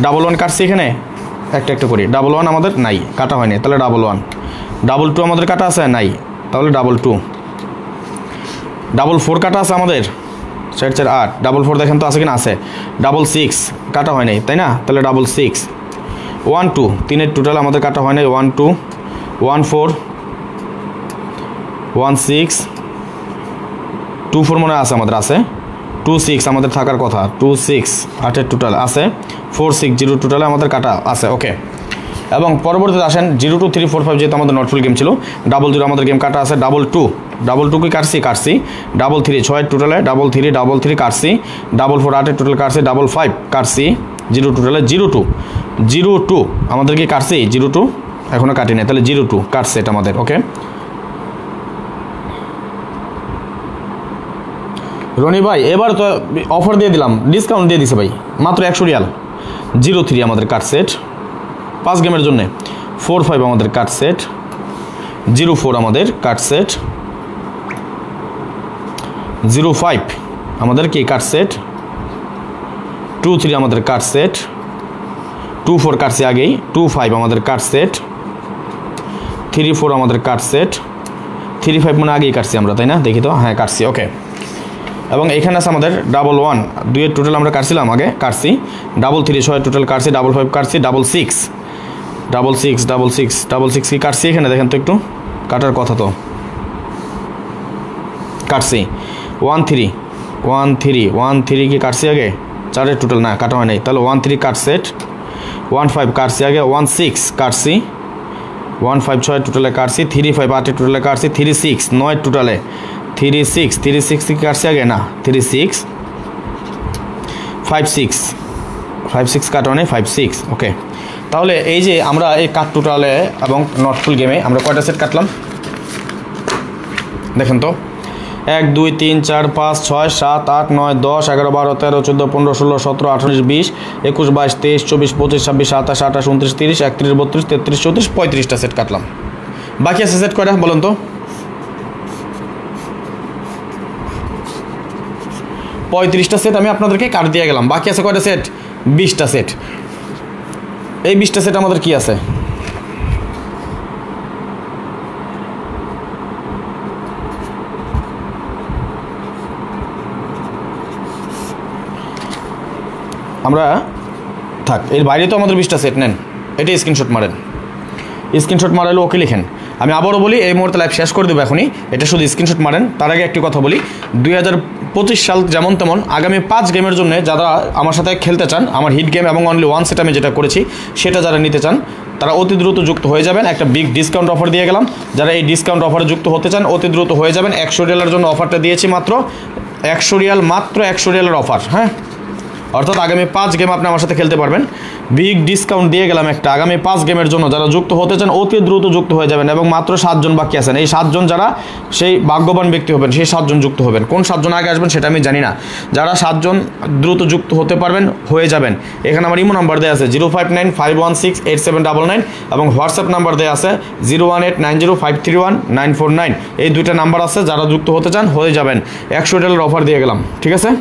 11 কাটছি এখানে একটা একটা করি 11 আমাদের নাই কাটা হয়নি তাহলে 11 22 আমাদের কাটা আছে নাই তাহলে 22 44 কাটা আছে আমাদের 4 4 8 44 দেখেন তো আছে কিনা আছে 66 কাটা হয় নাই তাই না তাহলে 66 1 2 তিনের টোটাল আমাদের কাটা হয় নাই 1 2 1 4 1 6 2 4 মনে আছে আমাদের আছে 2 6 আমাদের থাকার কথা 2 6 8 টোটাল আছে 4 6 0 টোটালে আমাদের কাটা আছে ওকে। এবং পরবর্তীতে আসেন 0 2 3 4 5 যেহেতু আমাদের নট ফুল গেম ছিল 00 আমাদের গেম কাটা আছে 22 কি কাটছি 33 6 টোটালে 33 কাটছি 44 8 টোটাল কাটছি 55 কাটছি 0 টোটালে 02 আমাদের কি কাটছি 02 এখনো কাটি নাই তাহলে 02 কাটছে এটা আমাদের ওকে। রনি ভাই এবার তো অফার দিয়ে দিলাম ডিসকাউন্ট দিয়ে দিছে ভাই মাত্র 100 রিয়াল 03 আমাদের কাট সেট 5 গেমের জন্য 4 5 আমাদের কাট সেট 04 আমাদের কাট সেট 05 আমাদের কি কাট সেট 23 আমাদের কাট সেট 24 কাটছি আগেই 25 আমাদের কাট সেট 34 আমাদের কাট সেট 35 মানে আগেই কাটছি আমরা তাই না দেখি তো হ্যাঁ কাটছি ওকে। এবং এখানে আছে আমাদের 11 2 এর টোটাল আমরা কাটছিলাম আগে কাটছি 33 6 টোটাল কাটছি 55 কাটছি 66 কি কাটছি এখানে দেখেন তো একটু কাটার কথা তো কাটছি 13 কি কাটছি আগে 4 এর টোটাল না কাটা হয় নাই তাহলে 13 কাট সেট 15 কাটছি আগে 16 কাটছি 15 6 টোটালে কাটছি 35 8 এর টোটালে কাটছি 36 9 টোটালে 36 কি কাটছি আগে না 36 56 কাটা হয় নাই 56 ওকে। তাহলে এই যে আমরা এই কাট টোটালে এবং নট ফুল গেমে আমরা কয়টা সেট কাটলাম দেখেন তো 1 2 3 4 5 6 7 8 9 10 11 12 13 14 15 16 17 18 20 21 22 23 24 25 26 27 28 29 30 31 32 33 34 35টা সেট কাটলাম। বাকি আছে সেট কয়টা বলেন তো 35টা সেট আমি আপনাদেরকে কাট দিয়ে গেলাম বাকি আছে কয়টা সেট 20টা সেট। এই 20টা সেট আমাদের কি আছে আমরা থাক এর বাইরে তো আমাদের 20টা সেট নেন এটা স্ক্রিনশট মারেন স্ক্রিনশট মারালে ওকে লিখেন। আমি আবারও বলি এই মুহূর্তে লাইভ শেষ করে দেবো এখনই এটা শুধু স্ক্রিনশট মারেন। তার আগে একটি কথা বলি 2025 সাল যেমন তেমন আগামী 5 গেমের জন্য যারা আমার সাথে খেলতে চান আমার হিট গেম এবং অনলি 1 সেট আমি যেটা করেছি সেটা যারা নিতে চান তারা অতি দ্রুত যুক্ত হয়ে যাবেন। একটা বিগ ডিসকাউন্ট অফার দিয়ে গেলাম যারা এই ডিসকাউন্ট অফারে যুক্ত হতে চান অতি দ্রুত হয়ে যাবেন। 100 রিয়ালের জন্য অফারটা দিয়েছি মাত্র 100 রিয়াল মাত্র 100 রিয়ালের অফার হ্যাঁ অর্থাৎ আগামী 5 গেম আপনি আমার সাথে খেলতে পারবেন বিগ ডিসকাউন্ট দিয়ে গেলাম একটা আগামী 5 গেমের জন্য যারা যুক্ত হতে চান অতি দ্রুত যুক্ত হয়ে যাবেন এবং মাত্র 7 জন বাকি আছেন এই 7 জন যারা সেই ভাগ্যবান ব্যক্তি হবেন সেই 7 জন যুক্ত হবেন। কোন 7 জন আগে আসবেন সেটা আমি জানি না যারা 7 জন দ্রুত যুক্ত হতে পারবেন হয়ে যাবেন। এখানে আমার ইমো নাম্বার দেওয়া আছে 0595168799 এবং হোয়াটসঅ্যাপ নাম্বার দেওয়া আছে 01890531949 এই দুইটা নাম্বার আছে যারা যুক্ত হতে চান হয়ে যাবেন। 100 ডলার অফার দিয়ে গেলাম ঠিক আছে।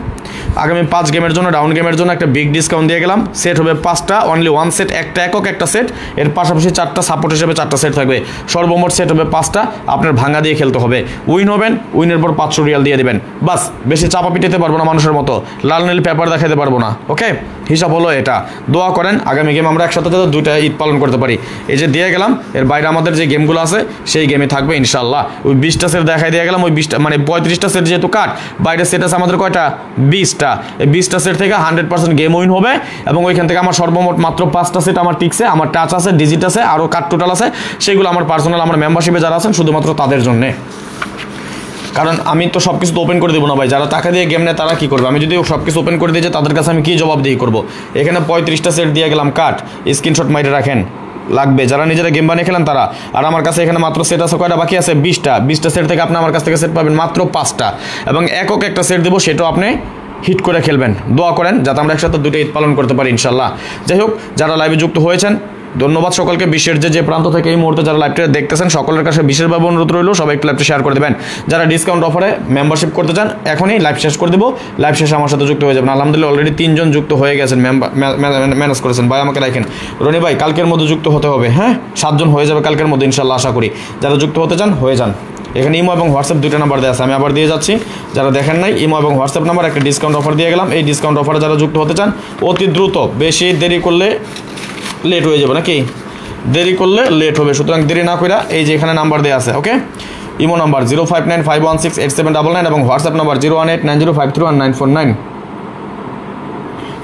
আগামী 5 গেমের জন্য ডাউন গেমের জন্য একটা বিগ ডিসকাউন্ট দিয়ে গেলাম সেট হবে 5টা অনলি 1 সেট একটা একক একটা সেট এর পাশাপাশি 4টা সাপোর্ট হিসেবে 4টা সেট থাকবে সর্বমোট সেট হবে 5টা আপনার ভাঙা দিয়ে খেলতে হবে উইন হবেন উইনের পর 500 রিয়াল দিয়ে দিবেন বাস বেশি চাপা পিটাতে পারবো না মানুষের মতো লাল নীল পেপার দেখাতে পারবো না ওকে হিসাব হলো এটা। দোয়া করেন আগামী গেম আমরা একসাথে যাতে 2টা ঈদ পালন করতে পারি। এই যে দিয়ে গেলাম এর বাইরে আমাদের যে গেমগুলো আছে সেই গেমে থাকবে ইনশাআল্লাহ। ওই 20টা সেট দেখাই দিয়ে গেলাম ওই 20টা মানে 35টা সেট যেহেতু কাট বাইরে সেট আছে আমাদের কয়টা 20টা এই 20টা সেট থেকে 100% গেম উইন হবে এবং ওইখান থেকে আমার সর্বমোট মাত্র 5টা সেট আমার টিকছে আমার টাচ আছে ডিজিট আছে আরও কাট টোটাল আছে সেগুলো আমার পার্সোনাল আমার মেম্বারশিপে যারা আছেন শুধুমাত্র তাদের জন্যে। কারণ আমি তো সব কিছু তো ওপেন করে দেবো না ভাই, যারা টাকা দিয়ে গেম নেয় তারা কী করবে, আমি যদি সব কিছু ওপেন করে দিয়ে যাই তাদের কাছে আমি কী জবাবদিহি করবো। এখানে 35টা সেট দিয়ে গেলাম, কাট স্ক্রিনশট মাইরে রাখেন, লাগবে যারা নিজেরা গেম বানিয়ে খেলেন তারা। আর আমার কাছে এখানে মাত্র সেট আছে কয়টা, বাকি আছে 20টা সেট থেকে আপনি আমার কাছ থেকে সেট পাবেন মাত্র 5টা, এবং একক একটা সেট দেবো, সেটাও আপনি হিট করে খেলবেন। দোয়া করেন যাতে আমরা একসাথে দুটো ঈদ পালন করতে পারি ইনশাল্লাহ। যাই হোক, যারা লাইভে যুক্ত হয়েছেন ধন্যবাদ সকলকে। বিশ্বের যে প্রান্ত থেকে এই মুহূর্তে যারা লাইভটা দেখতেছেন সকলের কাছে বিশেষভাবে অনুরোধ রইল, সবাই একটু লাইভটা শেয়ার করে দেবেন। যারা ডিসকাউন্ট অফারে মেম্বারশিপ করতে চান এখনই লাইভ শেষ করে দেবো, লাইভ শেষে আমার সাথে যুক্ত হয়ে যাবেন। আলহামদুলিল্লাহ অলরেডি 3 জন যুক্ত হয়ে গেছেন, ম্যানেজ করেছেন ভাই, আমাকে রাখেন। রনি ভাই কালকের মধ্যে যুক্ত হতে হবে, হ্যাঁ 7 জন হয়ে যাবে কালকের মধ্যে ইনশাল্লাহ, আশা করি। যারা যুক্ত হতে চান হয়ে যান। এখানে ইমো এবং হোয়াটসঅ্যাপ 2টা নাম্বার দেওয়া আছে, আমি আবার দিয়ে যাচ্ছি। যারা দেখেন নাই, ইমো এবং হোয়াটসঅ্যাপ নাম্বার, একটা ডিসকাউন্ট অফার দিয়ে গেলাম। এই ডিসকাউন্ট অফারে যারা যুক্ত হতে চান অতি দ্রুত, বেশি দেরি করলে লেট হয়ে যাবে, নাকি দেরি করলে লেট হবে, সুতরাং দেরি না করে এই যে এখানে নাম্বার দেওয়া আছে, ওকে। ইমো নাম্বার 0595168799 এবং হোয়াটসঅ্যাপ নাম্বার 01890531949।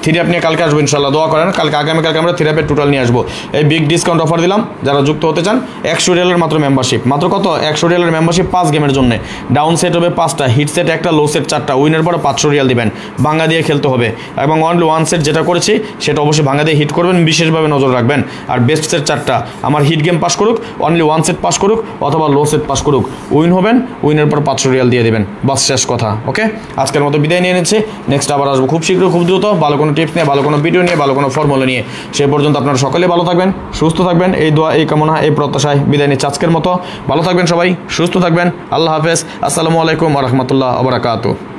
থ্রি আপনি কালকে আসবো ইনশাল্লাহ, দোয়া করেন। আগামীকালকে আমরা থ্রি টোটাল নিয়ে আসবো। এই বিগ ডিসকাউন্ট অফার দিলাম, যারা যুক্ত হতে চান 100 রিয়ালের মাত্র মেম্বারশিপ, মাত্র কত 100 রিয়ালের মেম্বারশিপ 5 গেমের জন্য। ডাউন সেট হবে 5টা, হিট সেট 1টা, লো সেট 4টা, উইনের পরে 500 রিয়াল দিবেন, ভাঙা দিয়ে খেলতে হবে। এবং অনলি 1 সেট যেটা করেছি সেটা অবশ্যই ভাঙা দিয়ে হিট করবেন, বিশেষভাবে নজর রাখবেন। আর বেস্ট সেট 4টা, আমার হিট গেম পাস করুক, অনলি 1 সেট পাস করুক অথবা লো সেট পাস করুক, উইন হবেন, উইনের পর 500 রিয়াল দিয়ে দিবেন, বাস শেষ কথা, ওকে। আজকের মতো বিদায় নিয়ে নিচ্ছি, নেক্সট আবার আসবো খুব শীঘ্র, খুব দ্রুত, ভালো কোনো টিপস নিয়ে, ভালো কোনো ভিডিও নিয়ে, ভালো কোনো ফর্মুলা নিয়ে। সে পর্যন্ত আপনারা সকলে ভালো থাকবেন, সুস্থ থাকবেন, এই দোয়া, এই কামনা, এই প্রত্যাশায় বিদায় নিচ্ছি আজকের মতো। ভালো থাকবেন সবাই, সুস্থ থাকবেন, আল্লাহ হাফেজ, আসসালামু আলাইকুম ওয়া রাহমাতুল্লাহি ওয়া বারাকাতুহু।